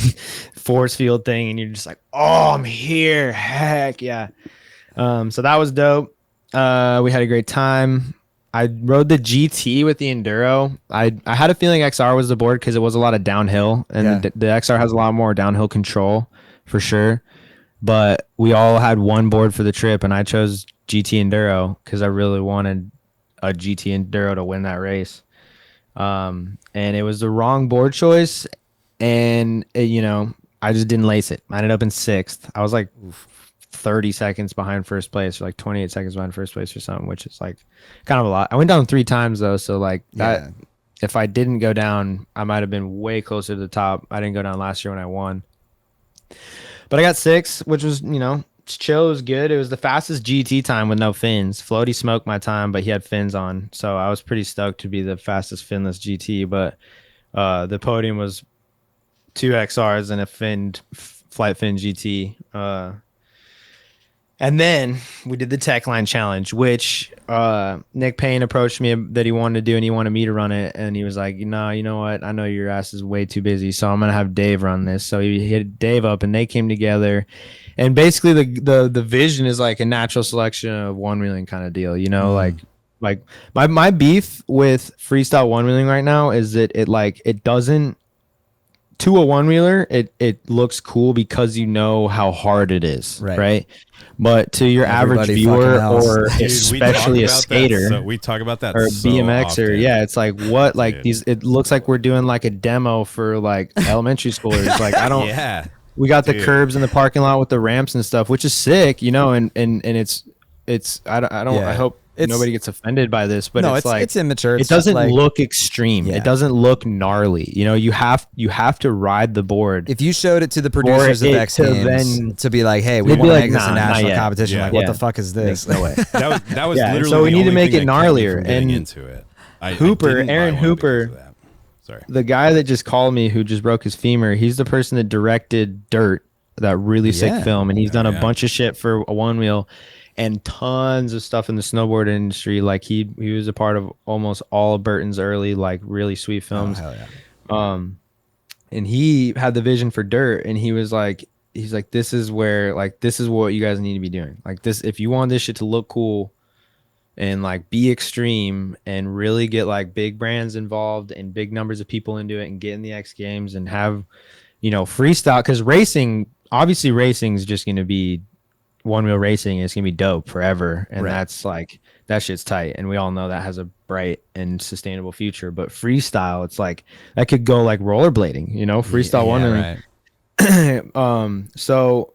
force field thing, and you're just like, oh, I'm here. Heck yeah. So that was dope. We had a great time. I rode the GT with the Enduro. I had a feeling XR was the board because it was a lot of downhill, and the XR has a lot more downhill control for sure. But we all had one board for the trip, and I chose GT Enduro because I really wanted a GT Enduro to win that race. And it was the wrong board choice, and I just didn't lace it. I ended up in 6th. I was like 30 seconds behind first place, or like 28 seconds behind first place or something, which is like kind of a lot. I went down 3 times though, so like that, if I didn't go down, I might have been way closer to the top. I didn't go down last year when I won, but I got 6, which was it's chill. It was good. It was the fastest GT time with no fins. Floaty smoked my time, but he had fins on, so I was pretty stoked to be the fastest finless GT. But the podium was 2 XRs and a flight fin GT. And then we did the tech line challenge, which Nick Payne approached me that he wanted to do, and he wanted me to run it. And he was like, no, you know what? I know your ass is way too busy, so I'm going to have Dave run this. So he hit Dave up, and they came together. And basically the vision is like a natural selection of one-wheeling kind of deal, like my beef with freestyle one-wheeling right now is that it doesn't to a one wheeler, it looks cool because you know how hard it is, right? But to your average viewer or Dude, especially a skater, so we talk about that or so BMX often. or it's like what like these. It looks like we're doing like a demo for like elementary schoolers. Like I don't. We got the curbs in the parking lot with the ramps and stuff, which is sick, you know, and it's I hope nobody gets offended by this, but it's like it's immature. It doesn't look extreme. It doesn't look gnarly. You know, you have to ride the board. If you showed it to the producers of X Games to be like, hey, we want to make this a national competition, like what the fuck is this? No way. That was literally so we need to make it gnarlier. And into it. Aaron Hooper, sorry, the guy that just called me who just broke his femur, he's the person that directed Dirt, that really sick film, and he's done a bunch of shit for a one wheel and tons of stuff in the snowboard industry. Like he was a part of almost all of Burton's early like really sweet films. And he had the vision for Dirt, and he's like this is what you guys need to be doing. Like this, if you want this shit to look cool and like be extreme and really get like big brands involved and big numbers of people into it and get in the X Games and have, you know, freestyle, because racing is just going to be one wheel racing. It's going to be dope forever. And that's like, that shit's tight. And we all know that has a bright and sustainable future. But freestyle, it's like that could go like rollerblading, you know, freestyle one. So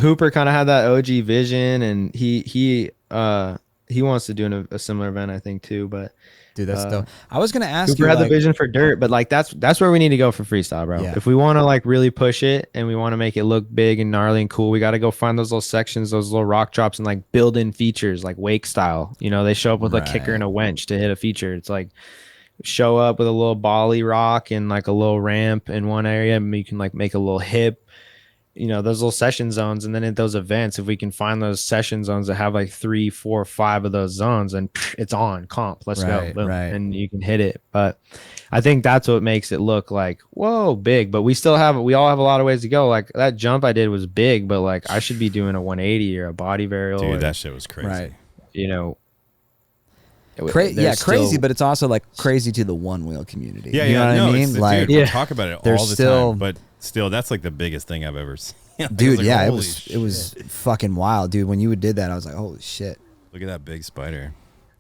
Hooper kind of had that OG vision, and he wants to do a similar event, I think, too. But dude, that's dope. I was gonna ask Cooper you, had the vision for Dirt, but like that's where we need to go for freestyle, bro. If we want to like really push it and we want to make it look big and gnarly and cool, we got to go find those little sections, those little rock drops, and like build in features like wake style. You know, they show up with a kicker and a winch to hit a feature. It's like show up with a little bolly rock and like a little ramp in one area, and you can like make a little hip. You know, those little session zones, and then at those events, if we can find those session zones that have like 3, 4, 5 of those zones, and it's on comp. Let's go, boom, and you can hit it. But I think that's what makes it look like whoa big. But we all have a lot of ways to go. Like that jump I did was big, but like I should be doing a 180 or a body varial. Dude, that shit was crazy. You know. Crazy, but it's also like crazy to the one wheel community. Yeah, you know what I mean? Like, we talk about it all the time, but still, that's like the biggest thing I've ever seen. Dude, it was fucking wild, dude. When you did that, I was like, holy shit! Look at that big spider.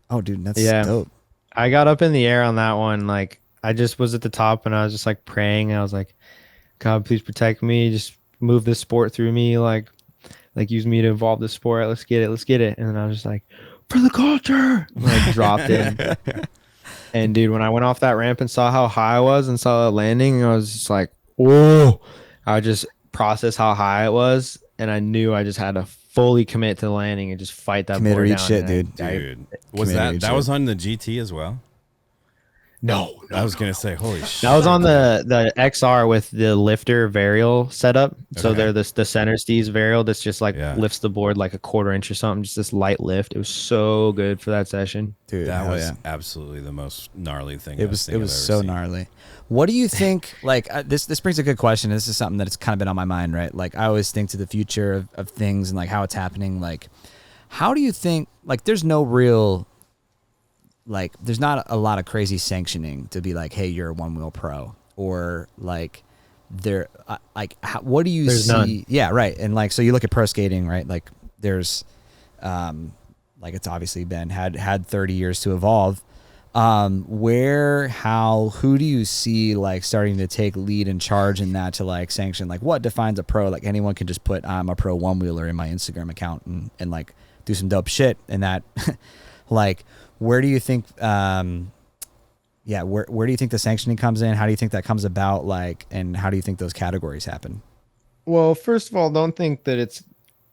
Oh, dude, that's dope. I got up in the air on that one. Like I just was at the top, and I was just like praying. And I was like, God, please protect me. Just move this sport through me. Like use me to evolve this sport. Let's get it. And then I was just like, for the culture, like dropped in. And dude, when I went off that ramp and saw how high I was and saw the landing, I was just like, oh, I just processed how high it was, and I knew I just had to fully commit to the landing and just fight that board down. Shit, dude. Was that was on the GT as well? No, I was gonna say, holy shit. That was on the XR with the lifter varial setup. So they're the center steez varial that's just like lifts the board like a 1/4 inch or something, just this light lift. It was so good for that session. Dude, that was absolutely the most gnarly thing. It was so gnarly. What do you think? Like this brings a good question. This is something that's kind of been on my mind, right? Like I always think to the future of things and like how it's happening. Like, how do you think? Like, there's no real. Like, there's not a lot of crazy sanctioning to be like, hey, you're a one wheel pro, or like there, like, what do you see? None. Yeah, right. And like, so you look at pro skating, right? Like, there's, like, it's obviously had 30 years to evolve. Who do you see like starting to take lead and charge in that to like sanction? Like, what defines a pro? Like, anyone can just put I'm a pro one wheeler in my Instagram account and like do some dope shit, and that, like. Where do you think, where do you think the sanctioning comes in? How do you think that comes about? Like, and how do you think those categories happen? Well, first of all, don't think that it's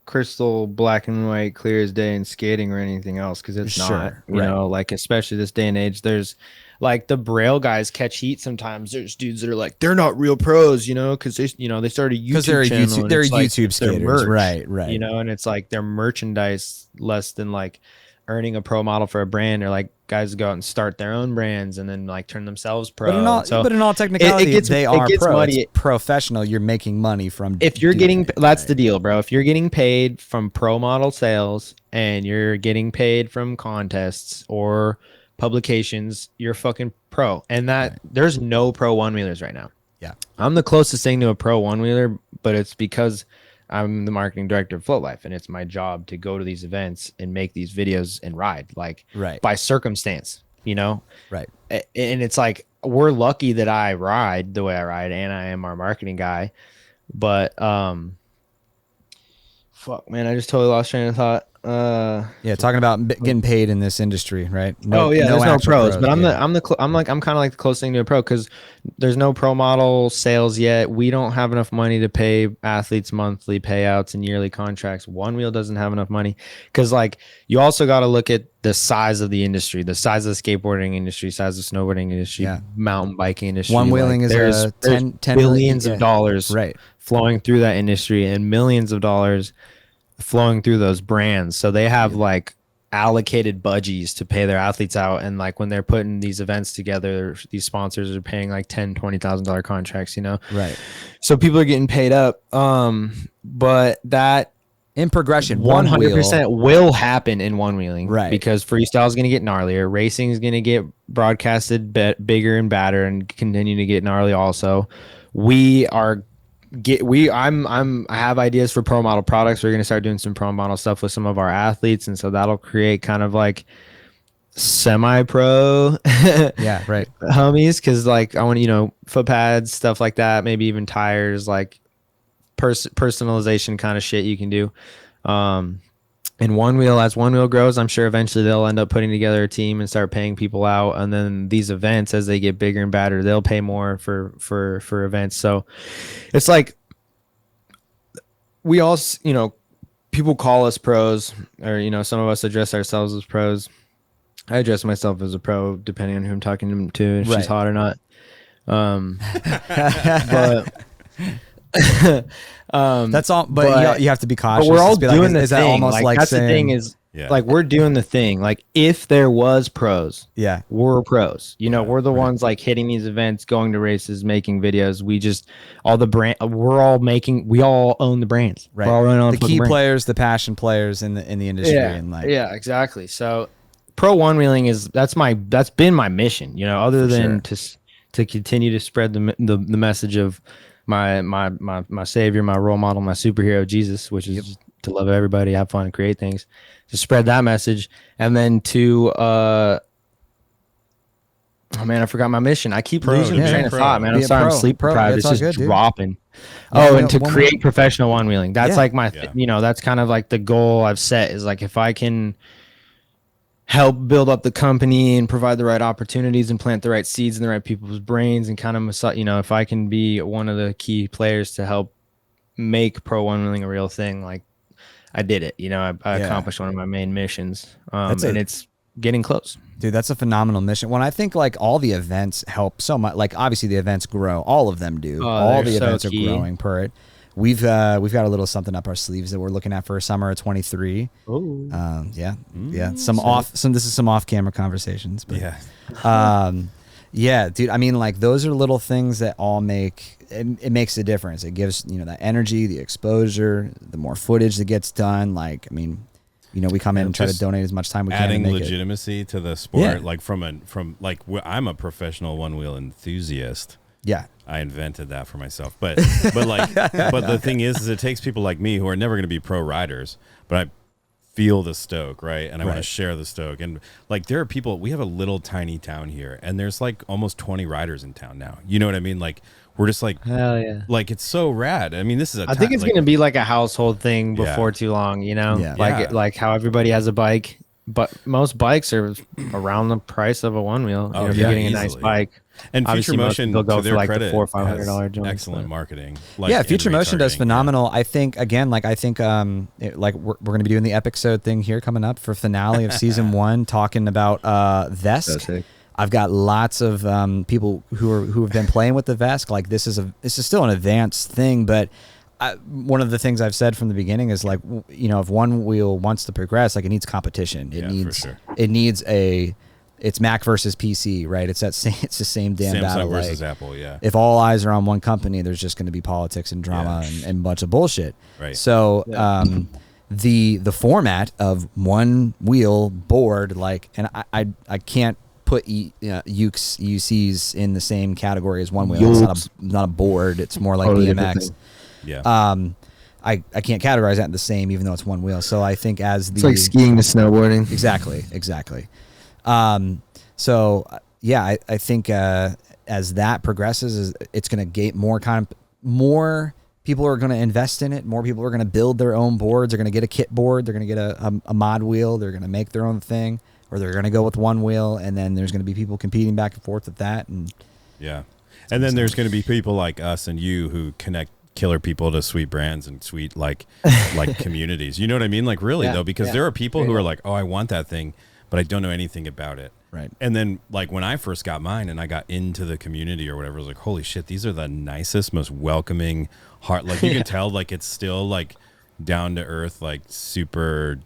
crystal black and white, clear as day in skating or anything else, because it's not. You know, like especially this day and age, there's like the Braille guys catch heat sometimes. There's dudes that are like, they're not real pros, you know, because they started a YouTube channel. They're YouTube skaters, right? You know, and it's like their merchandise less than like earning a pro model for a brand, or like guys go out and start their own brands and then like turn themselves pro. But in all technicality, they are pro. It's professional. You're making money from. If you're getting, that's the deal, bro. If you're getting paid from pro model sales and you're getting paid from contests or publications, you're fucking pro. And that there's no pro one wheelers right now. Yeah. I'm the closest thing to a pro one-wheeler, but it's because I'm the marketing director of Float Life, and it's my job to go to these events and make these videos and ride, like by circumstance, you know? Right. And it's like, we're lucky that I ride the way I ride, and I am our marketing guy. But fuck, man, I just totally lost train of thought. Talking about getting paid in this industry, right? There's no pros, but I'm kind of like the closest thing to a pro, because there's no pro model sales yet. We don't have enough money to pay athletes monthly payouts and yearly contracts. Onewheel doesn't have enough money, because like you also got to look at the size of the industry, the size of the skateboarding industry, size of the snowboarding industry, mountain biking industry. Onewheeling is 10 billions of dollars flowing through that industry, and millions of dollars flowing through those brands. So they have like allocated budgies to pay their athletes out, and like when they're putting these events together, these sponsors are paying like $10,000-$20,000 contracts, you know? Right. So people are getting paid up. But that in progression 100% will happen in Onewheeling, right? Because freestyle is going to get gnarlier, racing is going to get broadcasted bigger and badder, and continue to get gnarly. Also, I have ideas for pro model products. We're going to start doing some pro model stuff with some of our athletes, and so that'll create kind of like semi-pro homies, because like I want, you know, foot pads, stuff like that, maybe even tires, like personalization kind of shit you can do. And Onewheel, as Onewheel grows, I'm sure eventually they'll end up putting together a team and start paying people out. And then these events, as they get bigger and badder, they'll pay more for events. So it's like, we all, you know, people call us pros, or, you know, some of us address ourselves as pros. I address myself as a pro, depending on who I'm talking to, if she's hot or not. That's all, but you have to be cautious. But we're all doing the thing. That almost like that's saying, the thing is, like, we're doing the thing. Like, if there was pros, we're pros. You know, we're the ones like hitting these events, going to races, making videos. We just all the brand. We all own the brands. Right. We're all running the key players, the passion players in the industry. And like, exactly. So, pro Onewheeling that's been my mission. You know, other than to continue to spread the message of my savior, my role model, my superhero, Jesus, which is to love everybody, have fun, and create things, to spread that message. And then to oh man, I forgot my mission. I keep losing train of thought, man. I'm sorry, I'm sleep deprived. It's just dropping. And to create professional Onewheeling. That's like my you know, that's kind of like the goal I've set, is like, if I can help build up the company and provide the right opportunities and plant the right seeds in the right people's brains, and kind of, you know, if I can be one of the key players to help make pro Onewheeling a real thing, like, I did it. You know, I accomplished one of my main missions, and it's getting close. Dude, that's a phenomenal mission. When I think like all the events help so much, like obviously the events grow, all of them do. All the events are growing per it. We've got a little something up our sleeves that we're looking at for summer of 23. Oh, This is some off-camera conversations, but dude. I mean, like, those are little things that all it makes a difference. It gives, you know, that energy, the exposure, the more footage that gets done. Like, I mean, you know, we come in and try to donate as much time we can. Adding legitimacy to the sport, like I'm a professional one-wheel enthusiast. Yeah. I invented that for myself. But the thing is it takes people like me who are never going to be pro riders, but I feel the stoke, right? And I want to share the stoke. And like, there are people, we have a little tiny town here, and there's like almost 20 riders in town now. You know what I mean? Like, we're just like, hell yeah. Like, it's so rad. I mean, this is I think it's going to be like a household thing before too long, you know? Like how everybody has a bike, but most bikes are around the price of a Onewheel. If you're getting a nice bike. And obviously Future Motion, they'll go to their for like credit, the $400 or $500 joints. Excellent marketing. Like, Future Motion does phenomenal. I think, again, like, like we're going to be doing the episode thing here coming up for finale of season 1, talking about Vesk. I've got lots of people who have been playing with the Vesk. Like, this is still an advanced thing, but one of the things I've said from the beginning is, like, you know, if Onewheel wants to progress, like, it needs competition. It needs it's Mac versus PC, right? It's the same damn Samsung battle. versus like, Apple, if all eyes are on one company, there's just going to be politics and drama and a bunch of bullshit. Right. So the format of one wheel board, like, and I can't put UCs in the same category as one wheel. It's not a board. It's more like BMX. Yeah. I can't categorize that in the same, even though it's one wheel. So I think it's like skiing to snowboarding. Exactly. So yeah, I think as that progresses, it's going to get more people are going to invest in it. More people are going to build their own boards. They're going to get a kit board. They're going to get a mod wheel. They're going to make their own thing, or they're going to go with one wheel. And then there's going to be people competing back and forth with that. And yeah, and then there's going to be people like us and you who connect killer people to sweet brands and sweet like communities. You know what I mean? Like really though, because there are people who are like, oh, I want that thing, but I don't know anything about it. Right. And then like when I first got mine and I got into the community or whatever, I was like, holy shit, these are the nicest, most welcoming heart. Like you can tell like it's still like down to earth, like super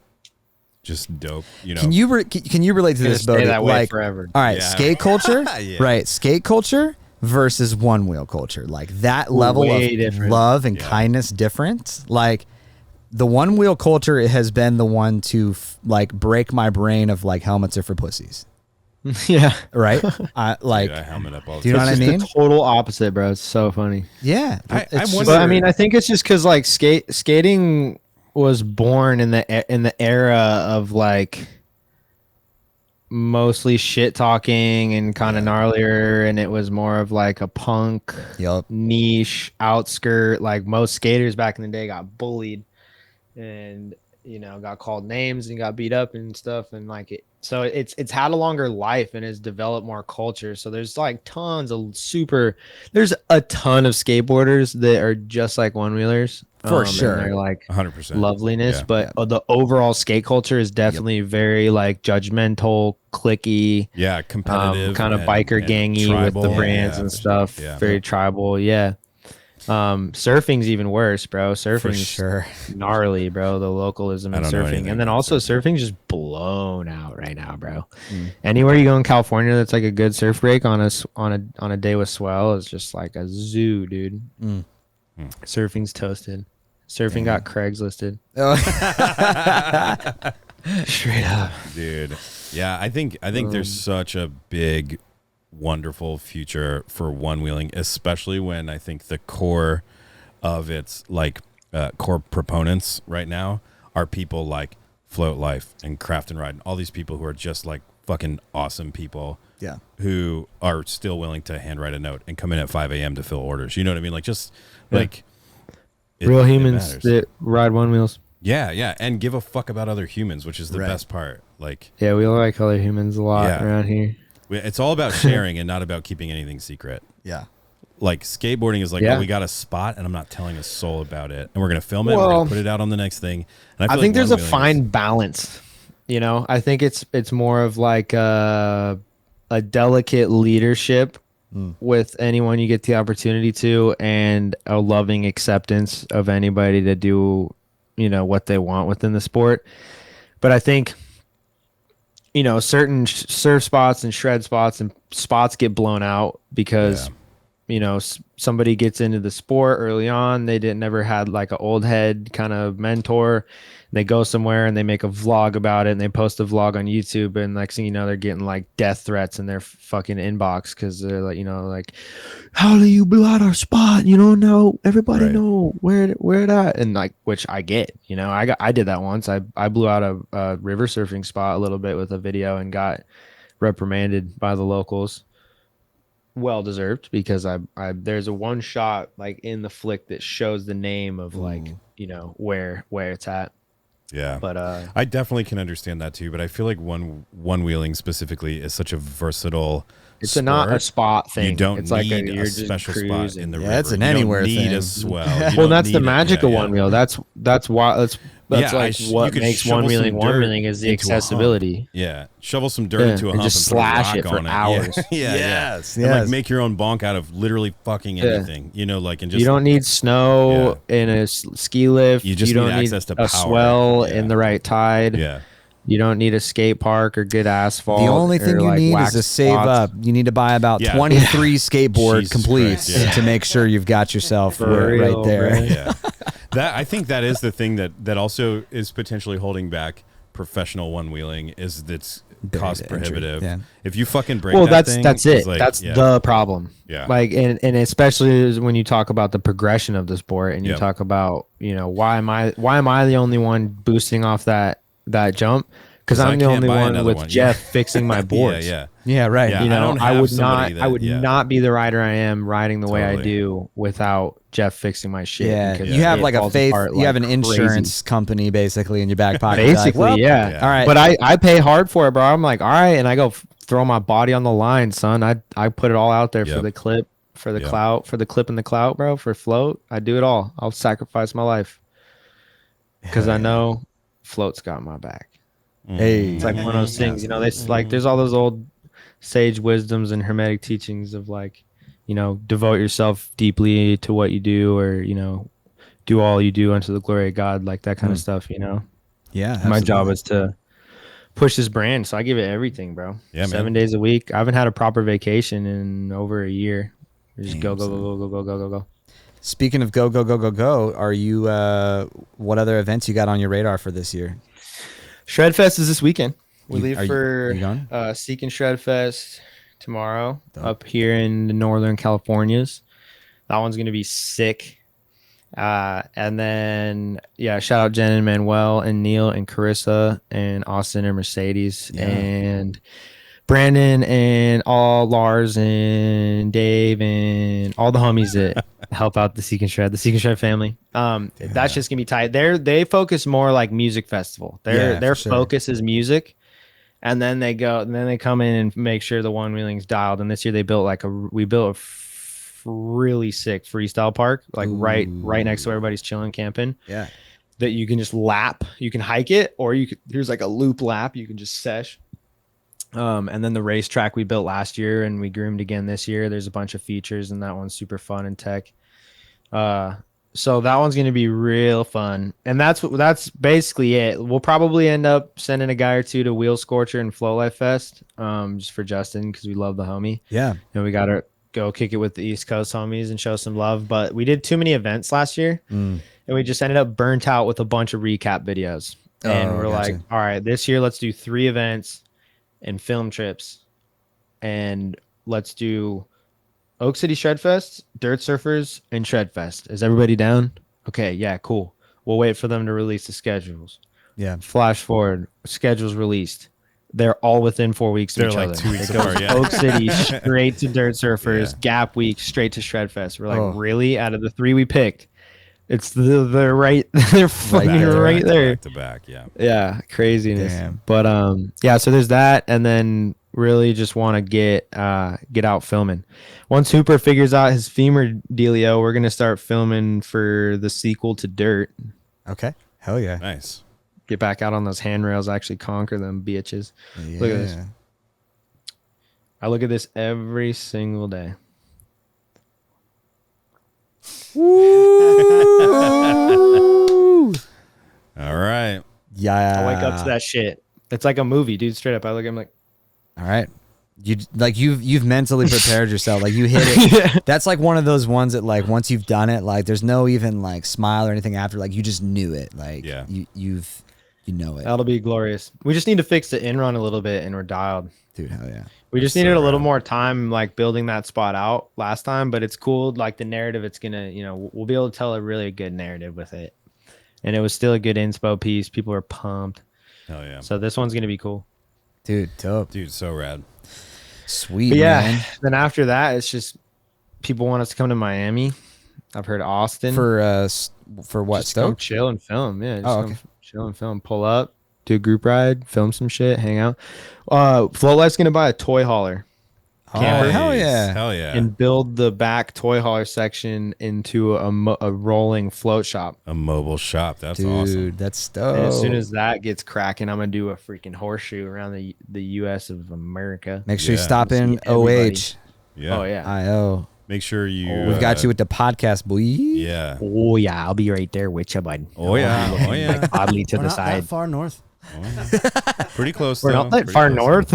just dope. You know, can you relate to this, Bodhi? That way like forever. All right, skate culture, right? Skate culture versus one wheel culture, like that level of love and kindness difference. Like the one wheel culture has been the one to like break my brain of like helmets are for pussies. Yeah. Right. I like dude, I helmet up all the do you know what I mean? The total opposite, bro. It's so funny. Yeah. I wonder, but I mean, I think it's just because like skating was born in the era of like mostly shit talking and kind of gnarlier, and it was more of like a punk niche outskirt. Like most skaters back in the day got bullied and got called names and got beat up and stuff, and like it. So it's had a longer life and has developed more culture. So there's like there's a ton of skateboarders that are just like one wheelers. For sure. They're like 100% loveliness, but the overall skate culture is definitely very like judgmental, clicky, competitive, kind of biker gangy tribal, with the brands and stuff. Very tribal. Yeah. Surfing's even worse, bro. Surfing's gnarly, bro. The localism in surfing, and then also surfing's just blown out right now, bro. Anywhere you go in California that's like a good surf break on a day with swell is just like a zoo, dude. Surfing's toasted. Surfing got Craigslisted. Straight up, dude. Yeah, I think there's such a big, wonderful future for one wheeling, especially when I think the core of its like core proponents right now are people like Float Life and Craft and Ride, and all these people who are just like fucking awesome people. Yeah, who are still willing to handwrite a note and come in at 5 a.m. to fill orders. You know what I mean? Like just like real humans that ride one wheels. Yeah, and give a fuck about other humans, which is the best part. Like, yeah, we like other humans a lot around here. It's all about sharing and not about keeping anything secret. Yeah. Like skateboarding is like, we got a spot and I'm not telling a soul about it. And we're going to film it. We're going to put it out on the next thing. And I think there's a fine balance. I think it's more of like a delicate leadership with anyone you get the opportunity to, and a loving acceptance of anybody to do, what they want within the sport. But I think, certain surf spots and shred spots and spots get blown out because, somebody gets into the sport early on. They never had like an old head kind of mentor. They go somewhere and they make a vlog about it and they post a vlog on YouTube, and next thing you know, they're getting like death threats in their fucking inbox because they're like, like, how do you blew out our spot? You don't know, everybody know where that, and like, which I get, I did that once. I blew out a river surfing spot a little bit with a video and got reprimanded by the locals. Well deserved, because I there's a one shot like in the flick that shows the name of like where it's at. Yeah, but I definitely can understand that too. But I feel like one wheeling specifically is such a versatile. It's not a spot thing. You don't it's need like a special spot in the river. It's an anywhere thing. You don't need a swell. Well, that's the magic of one wheel. That's why what makes one wheeling is the accessibility. Yeah, shovel some dirt into a hump and just slash it for hours. Yes. And like make your own bonk out of literally fucking anything. And just you don't need snow in a ski lift. You just don't need access to a power. Swell in the right tide. Yeah. You don't need a skate park or good asphalt. The only thing you need is to save up. You need to buy about 23 skateboard completes to make sure you've got yourself right there. Yeah. I think that is the thing that also is potentially holding back professional one wheeling, is that's cost prohibitive. Yeah. If you fucking break that's thing, it. Like, that's the problem. Yeah. Like, and especially when you talk about the progression of the sport, and you talk about, why am I the only one boosting off that jump? Because I'm the only one with Jeff fixing my boards. Yeah, right. Yeah, I would not be the rider I am riding the way I do without Jeff fixing my shit. Yeah, you have like a faith. You have an insurance company basically in your back pocket. Basically, like, yeah. All right, but I pay hard for it, bro. I'm like, all right, and I go throw my body on the line, son. I put it all out there for the clip, for the clout, for the clip and the clout, bro. For float, I do it all. I'll sacrifice my life because I know float's got my back. Hey, it's like one of those things, there's all those old sage wisdoms and hermetic teachings of like, devote yourself deeply to what you do, or, do all you do unto the glory of God, like that kind of stuff, Yeah. My job is to push this brand. So I give it everything, bro. Yeah, 7 days a week. I haven't had a proper vacation in over a year. Just go. Speaking of go, are you, what other events you got on your radar for this year? Shredfest is this weekend. We leave you for Seek and Shredfest tomorrow up here in the Northern Californias. That one's going to be sick. And then, shout out Jen and Manuel and Neil and Carissa and Austin and Mercedes and Brandon and all Lars and Dave and all the homies that help out the Seek and Shred family. That's just gonna be tight. They focus more like music festival. Their focus is music, and then they come in and make sure the Onewheeling's dialed. And this year they built a really sick freestyle park, like right next to where everybody's chilling, camping. Yeah, that you can just lap. You can hike it, or here's like a loop lap. You can just sesh. And then the racetrack we built last year and we groomed again this year. There's a bunch of features, and that one's super fun and tech. So that one's going to be real fun. And that's basically it. We'll probably end up sending a guy or two to Wheel Scorcher and Flow Life Fest, just for Justin, because we love the homie. Yeah. And we got to go kick it with the East Coast homies and show some love. But we did too many events last year, and we just ended up burnt out with a bunch of recap videos. And we're like, all right, this year let's do 3 events and film trips, and let's do Oak City Shredfest, Dirt Surfers, and Shredfest. Is everybody down? Okay, yeah, cool. We'll wait for them to release the schedules. Yeah. Flash forward, schedules released. They're all within 4 weeks of each other. 2 weeks it goes apart, yeah. Oak City straight to Dirt Surfers, Gap Week straight to Shredfest. We're like, really? Out of the 3 we picked, it's they're right. They're fucking right there. Back to back, yeah. Yeah, craziness. Damn. But so there's that, and then really just want to get out filming. Once Hooper figures out his femur dealio, we're gonna start filming for the sequel to Dirt. Okay. Hell yeah. Nice. Get back out on those handrails, actually conquer them bitches. Yeah. Look at this. I look at this every single day. Woo! All right. Yeah. I wake up to that shit. It's like a movie, dude. Straight up, I look at him like, all right. You've mentally prepared yourself. Like you hit it. Yeah. That's like one of those ones that like once you've done it, like there's no even like smile or anything after. Like you just knew it. Like you know it. that'll be glorious. We just need to fix the in-run a little bit, and we're dialed. Dude, hell yeah. We just needed a little more time, like building that spot out last time, but it's cool. Like the narrative, it's gonna, we'll be able to tell a really good narrative with it. And it was still a good inspo piece. People are pumped. Hell yeah. So this one's gonna be cool. Dude, dope. Dude, so rad. Sweet, but yeah, man. Then after that, it's just people want us to come to Miami. I've heard Austin. For what? Just come Stoke? chill and film. Yeah, just okay. Chill and film. Pull up, do a group ride, film some shit, hang out. Float Life's gonna buy a toy hauler. Camper. Hell yeah. Hell yeah. And build the back toy hauler section into a rolling float shop. A mobile shop. That's Dude, awesome. that's dope. And as soon as that gets cracking, I'm gonna do a freaking horseshoe around the U.S. of America. Make sure you Yeah. stop in everybody. OH. Yeah. Oh yeah. IO. Make sure you. We've got you with the podcast, boy. Yeah. Oh yeah, I'll be right there with you, bud. Oh yeah. Oh yeah. Like oddly to We're the not side. that far north. Pretty close. We're though. not that Pretty far close, north.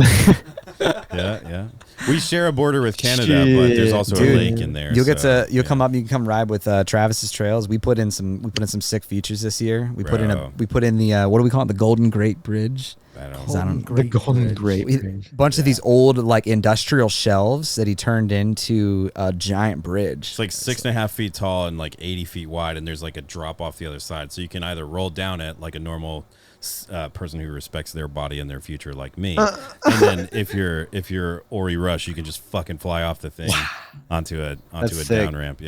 though. Yeah. We share a border with Canada, but there's also Dude, a lake in there. You'll get so, to come up. You can come ride with Travis's trails. We put in some sick features this year. We put in the what do we call it? The Golden Great Bridge. The Golden Great Bridge. Bunch of these old like industrial shelves that he turned into a giant bridge. It's like 6.5 feet tall and like 80 feet wide, and there's like a drop off the other side, so you can either roll down it like a normal person who respects their body and their future, like me, and then if you're Ori Rush, you can just fucking fly off the thing onto a down ramp.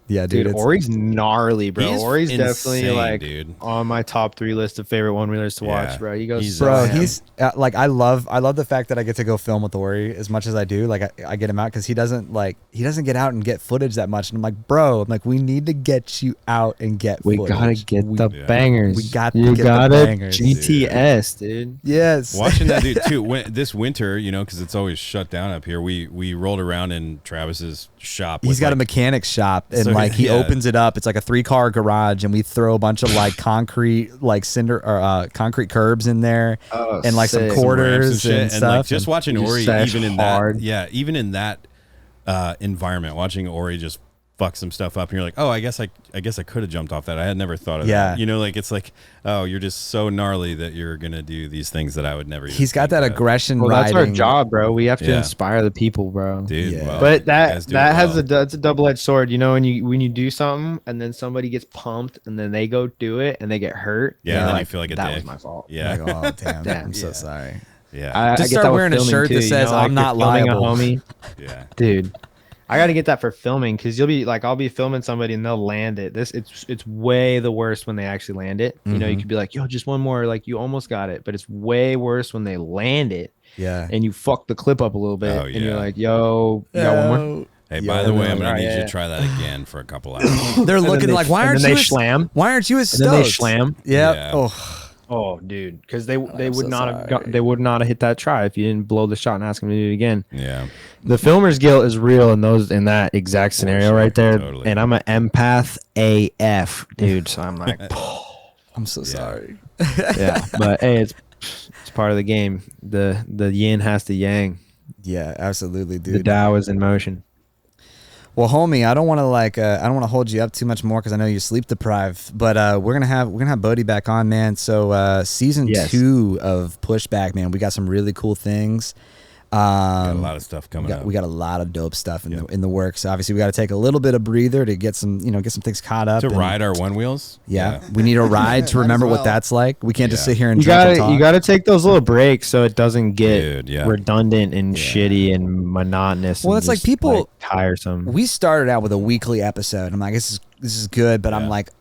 Yeah, dude, Ori's gnarly, bro. Ori's insane, definitely like on my top 3 list of favorite one-wheelers to watch, bro. He goes, he's like, I love the fact that I get to go film with Ori as much as I do. Like, I get him out because he doesn't get out and get footage that much. And I'm like, bro, we need to get you out and get footage. We gotta get the bangers. We got to get the bangers. GTS, dude. Yes. Watching that dude too. This winter, because it's always shut down up here. We rolled around in Travis's shop. He's got a mechanic's shop, and he opens it up. It's like a 3-car garage, and we throw a bunch of like concrete, like cinder or concrete curbs in there, and like some quarters and stuff. Like just watching Ori, even in that environment, watching Ori just fuck some stuff up, and you're like, oh, I guess I could have jumped off that. I had never thought of that. Like it's like, oh, you're just so gnarly that you're gonna do these things that I would never. He's got that aggression. That's our job, bro. We have to inspire the people, bro. Dude, well, but that's a double-edged sword. When you do something and then somebody gets pumped and then they go do it and they get hurt. Yeah, and then you feel like that was my fault. Yeah. Like, oh damn, I'm so sorry. Yeah. Just start wearing a shirt that says "I'm not liable." Homie. Yeah, dude. I got to get that for filming because you'll be like, I'll be filming somebody and they'll land it. It's way the worst when they actually land it. You could be like, yo, just one more, like you almost got it, but it's way worse when they land it. Yeah, and you fuck the clip up a little bit, and you're like, yo, you got one more. Hey, by the way, I'm gonna need you to try that again for a couple hours. They're looking like, why aren't you? Why aren't you as stoked? And then they slam. Yeah. Oh, dude, because they would not have hit that try if you didn't blow the shot and ask them to do it again. Yeah, the filmer's guilt is real in that exact scenario right there. Totally. And I'm an empath AF, dude. So I'm like, I'm so sorry. Yeah, but hey, it's part of the game. The yin has to yang. Yeah, absolutely, dude. The Tao is in motion. Well, homie, I don't want to hold you up too much more because I know you're sleep deprived. But we're gonna have Bodhi back on, man. So season 2 of Pushback, man, we got some really cool things. Got a lot of stuff coming up. We got a lot of dope stuff in the works. Obviously, we got to take a little bit of breather to get some things caught up. To ride our Onewheels. Yeah, we need a ride to remember what that's like. We can't just sit here and you got to take those little breaks so it doesn't get redundant and shitty and monotonous. Well, it's like people tiresome. We started out with a weekly episode. I'm like, this is good, but I'm like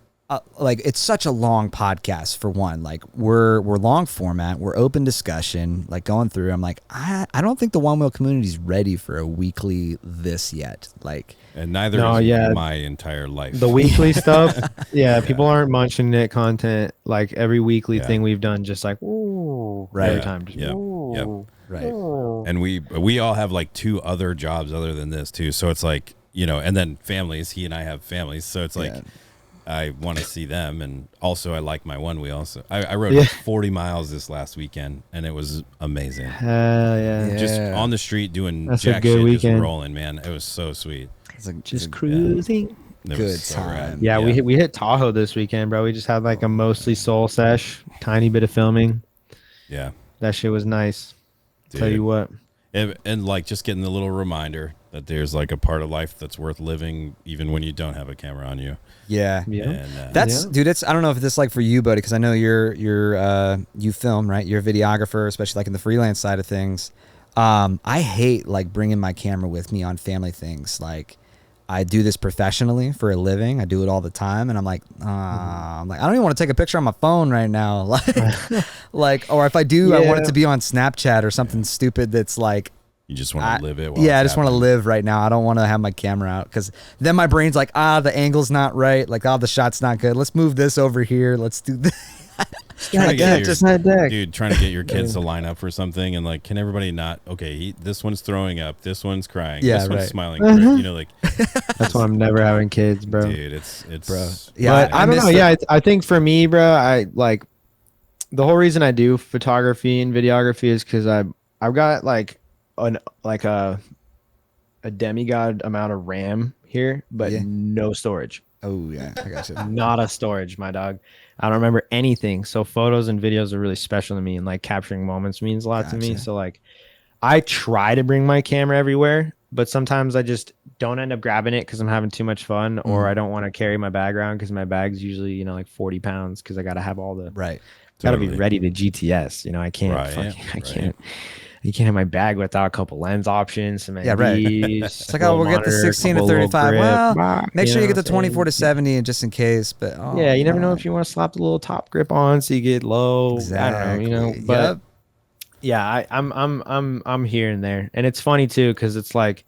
it's such a long podcast for one. Like we're long format, we're open discussion, like going through. I'm like, I don't think the One Wheel community is ready for a weekly this yet. Like, and neither is my entire life. The weekly stuff, people aren't munching it content like every weekly thing we've done. Just like every time. Just, right. And we all have like 2 other jobs other than this too. So it's like and then families. He and I have families, so it's like. I want to see them, and also I like my one wheel. So I rode 40 miles this last weekend, and it was amazing. Hell yeah! Just on the street doing jack shit, just rolling, man. It was so sweet. It's like just cruising. Good time. Yeah, we hit Tahoe this weekend, bro. We just had like a mostly soul sesh, tiny bit of filming. Yeah, that shit was nice. Dude. Tell you what. And like just getting the little reminder that there's like a part of life that's worth living even when you don't have a camera on you. Yeah. And, dude, I don't know if this is like for you, buddy, because I know you film, right? You're a videographer, especially like in the freelance side of things. I hate like bringing my camera with me on family things. Like I do this professionally for a living. I do it all the time. And I'm like, I don't even want to take a picture on my phone right now. Like, or if I do, I want it to be on Snapchat or something stupid that's like, you just want to live it. I just want to live right now. I don't want to have my camera out because then my brain's like, the angle's not right. Like, the shot's not good. Let's move this over here. Let's do this. Trying to get your kids to line up for something and like, can everybody not? Okay, this one's throwing up. This one's crying. This one's smiling. Like that's why I'm never having kids, bro. Dude, it's bro. Yeah, but I don't know. Yeah, I think for me, bro, I like the whole reason I do photography and videography is because I've got like a demigod amount of RAM here, but no storage. Oh yeah, I got you. Not a storage, my dog. I don't remember anything. So photos and videos are really special to me, and like capturing moments means a lot to me. So like I try to bring my camera everywhere, but sometimes I just don't end up grabbing it because I'm having too much fun, or I don't want to carry my bag around because my bag's usually, you know, like 40 pounds because I got to have all the got to be ready to GTS. You know, I can't you can't have my bag without a couple lens options, some NDs. It's like, oh, we'll get the 16 to 35. Well, make sure you get the 24 to 70 and just in case. But you never know if you want to slap the little top grip on so you get low. Exactly. I don't know, you know. But yeah, I'm here and there, and it's funny too because it's like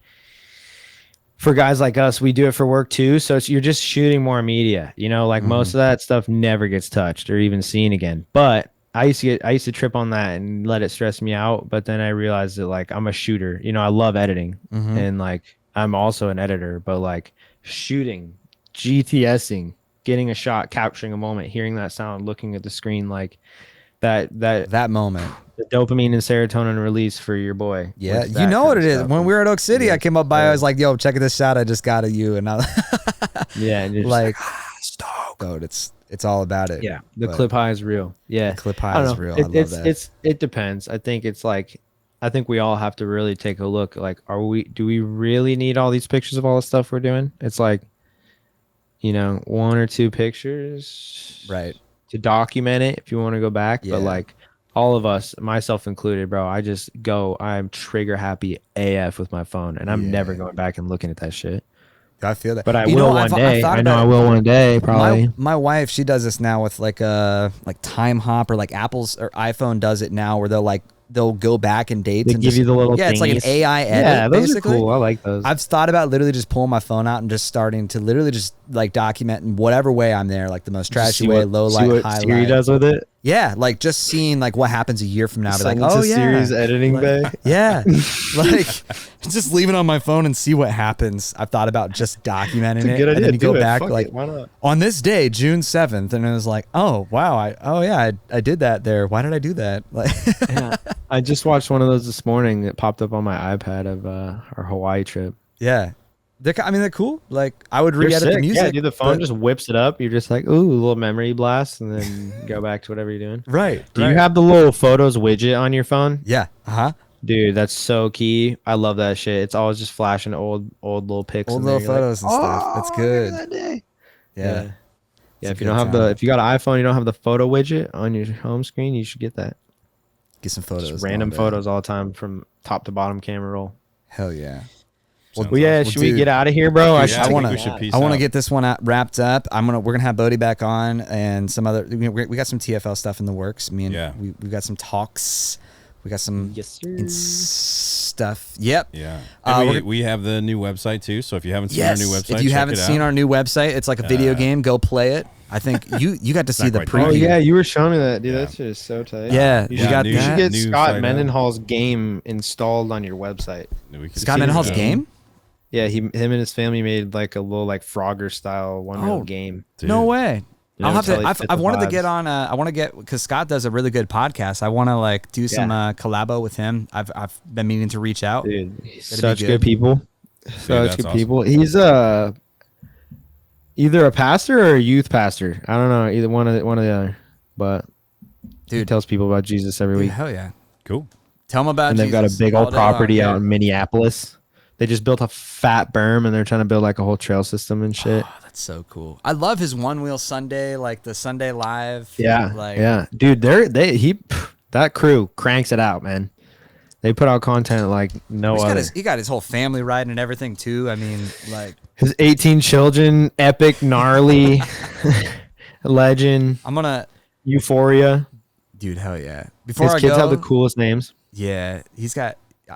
for guys like us, we do it for work too. So you're just shooting more media. You know, like most of that stuff never gets touched or even seen again. But I used to trip on that and let it stress me out, but then I realized that like I'm a shooter. You know, I love editing and like I'm also an editor, but like shooting, GTSing, getting a shot, capturing a moment, hearing that sound, looking at the screen, like that moment, the dopamine and serotonin release for your boy. Yeah, you know what it is. When we were at Oak City, I came up by, I was like, "Yo, check this shot I just got of you," and I and you're like, dude, it's all about it. Yeah, the clip high is real. Yeah, the clip high is real. I love that. It depends. I think it's like, I think we all have to really take a look. Like, do we really need all these pictures of all the stuff we're doing? It's like, you know, 1 or 2 pictures, right, to document it if you want to go back. But like all of us, myself included, bro, I'm trigger happy AF with my phone, and I'm never going back and looking at that shit. I feel that, but I will one day. I know I will one day. Probably. My wife, she does this now with like Time Hop, or like Apple's or iPhone does it now, where they'll go back in dates they and give you the little it's like an AI edit. Yeah, those basically. are cool. I like those. I've thought about literally just pulling my phone out and just starting to literally just like document in whatever way I'm there, like the most trashy way, low light, high light. Siri does with it. Yeah, like just seeing like what happens a year from now. Be like, oh yeah, Siri's editing bay. Yeah, like just leave it on my phone and see what happens. I've thought about just documenting it, and then you go back like, why not? On this day, June 7th, and it was like, oh wow, I did that there. Why did I do that? Like, I just watched one of those this morning that popped up on my iPad of our Hawaii trip. Yeah. They're cool. Like, I would re-edit the music. Yeah, dude, the phone just whips it up. You're just like, ooh, a little memory blast, and then go back to whatever you're doing. Right. Do you have the little photos widget on your phone? Yeah. Dude, that's so key. I love that shit. It's always just flashing old little pics. Old little photos and stuff. That's good. That day. Yeah. Yeah, if you don't have if you got an iPhone, you don't have the photo widget on your home screen, you should get that. Get some photos. Just random photos all the time from top to bottom camera roll. Hell yeah. Well, yeah, should we get out of here, bro? I want to get this one wrapped up. We're gonna have Bodhi back on, and some other. We got some TFL stuff in the works. We got some talks. We got some stuff. Yep. Yeah. And we have the new website too. So if you haven't seen our new website, if you haven't seen our new website, it's like a video game. Go play it. I think you got to see the preview. Oh yeah, you were showing me that, dude. That shit is so tight. Yeah, you should get Scott Mendenhall's game installed on your website. Scott Mendenhall's game? Yeah, him and his family made like a little like Frogger style one game. Dude. No way. I'll have to. I've wanted to get on. I want to get, because Scott does a really good podcast. I want to like do some collabo with him. I've been meaning to reach out. Dude, such good people. Such good people. He's either a pastor or a youth pastor. I don't know, either one or the other. But dude, he tells people about Jesus every week. Hell yeah, cool. Tell them about. And they've got a big old property out in Minneapolis. They just built a fat berm, and they're trying to build like a whole trail system and shit. Oh, that's so cool. I love his Onewheel Sunday, like the Sunday Live. Yeah, dude, that crew cranks it out, man. They put out content like no other. He got his whole family riding and everything too. I mean, like his 18 children, epic, gnarly, legend. I'm gonna Euphoria, dude. Hell yeah! His kids have the coolest names. Yeah,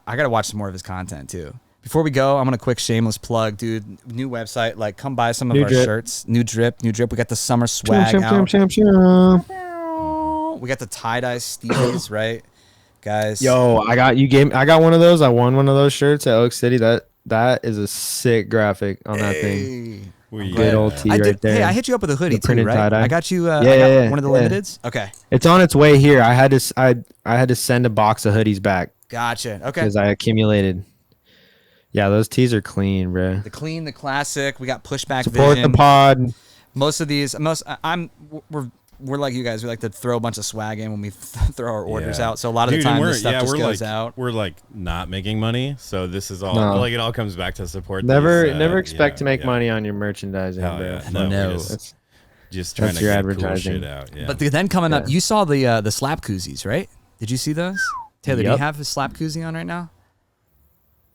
I gotta watch some more of his content too. Before we go, I'm gonna quick shameless plug, dude. New website, like come buy some of our shirts. New drip. We got the summer swag out. We got the tie-dye Stevies, right, guys? Yo, I got one of those. I won one of those shirts at Oak City. That is a sick graphic on that thing. Good old tee right there. Hey, I hit you up with a hoodie too, right? Tie-dye. I got you. I got one of the limiteds. Okay, it's on its way here. I had to send a box of hoodies back. Gotcha. Okay, because I accumulated. Yeah, those tees are clean, bro. The classic. We got Pushback Support Vision. the pod. Most of these, we're like you guys. We like to throw a bunch of swag in when we throw our orders out. So a lot of the time, this stuff just goes out. We're like not making money, so this is all like it all comes back to support. Never expect to make money on your merchandising, bro. No. Just trying to get advertising cool shit out. Yeah. But then coming up, you saw the slap koozies, right? Did you see those? Taylor, do you have a slap koozie on right now?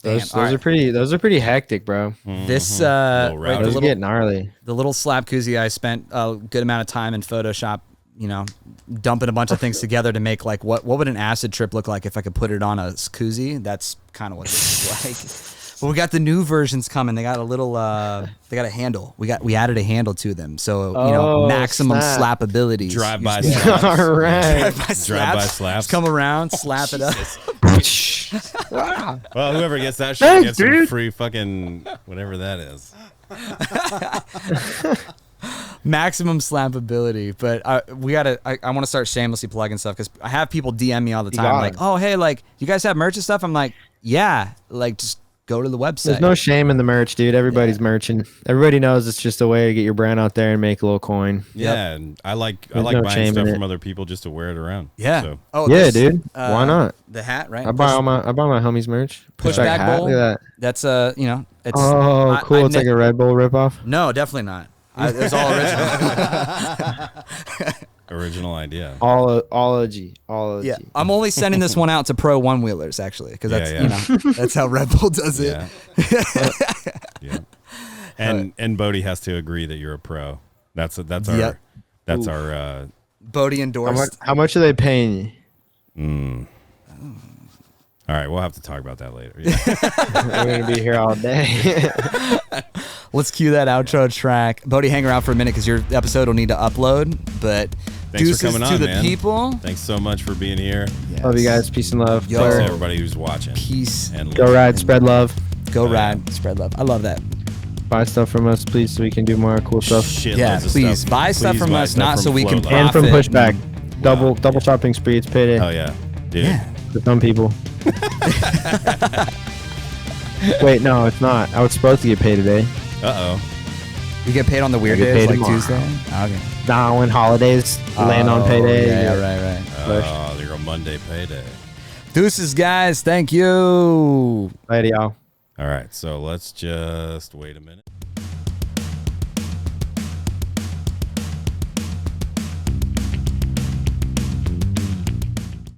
Those are pretty hectic, bro. This those get gnarly. The little slap koozie, I spent a good amount of time in Photoshop, dumping a bunch of things together to make like what would an acid trip look like if I could put it on a koozie? That's kind of what this is like. But we got the new versions coming. They got a little they got a handle. We added a handle to them. So, maximum slap ability. Drive-by slaps. All right. Drive-by slaps. Come around, slap it up. Well, whoever gets that shit gets some free fucking whatever that is. Maximum slap ability. But I want to start shamelessly plugging stuff because I have people DM me all the time like, oh, hey, like, you guys have merch and stuff? I'm like, yeah, like, just go to the website. There's no shame in the merch, dude. Everybody's merching. Everybody knows it's just a way to get your brand out there and make a little coin. Yeah, and I like buying stuff from other people just to wear it around. Yeah. So. Oh yeah, dude. Why not? The hat, right? I buy my homies merch. Pushback hat. Bowl. Look at that. That's it's cool. It's like a Red Bull ripoff. No, definitely not. It's all original. Original idea. All OG. Yeah, I'm only sending this one out to pro one wheelers actually, because that's that's how Red Bull does it. Yeah. And Bodhi has to agree that you're a pro. That's our Bodhi endorsed. How much are they paying you? All right, we'll have to talk about that later. Yeah. We're gonna be here all day. Let's cue that outro track. Bodhi, hang around for a minute because your episode will need to upload. But thanks for coming on, to the man. people. Thanks so much for being here. Yes. Love you guys. Peace and love. Thanks to everybody who's watching. Peace. And go ride, spread love. Go ride, spread love. I love that. Buy stuff from us, please, so we can do more cool stuff. Please buy stuff from us, not so we can profit. And from Pushback. Double shopping spree. It's payday. Oh yeah, dude. Yeah. For some people. Wait, no, it's not. I was supposed to get paid today. You get paid on the weird days, like Tuesday? Okay. Nah, when holidays land on payday. Yeah, right. Oh, they're a Monday payday. Deuces, guys. Thank you. Later, y'all. All right, so let's just wait a minute.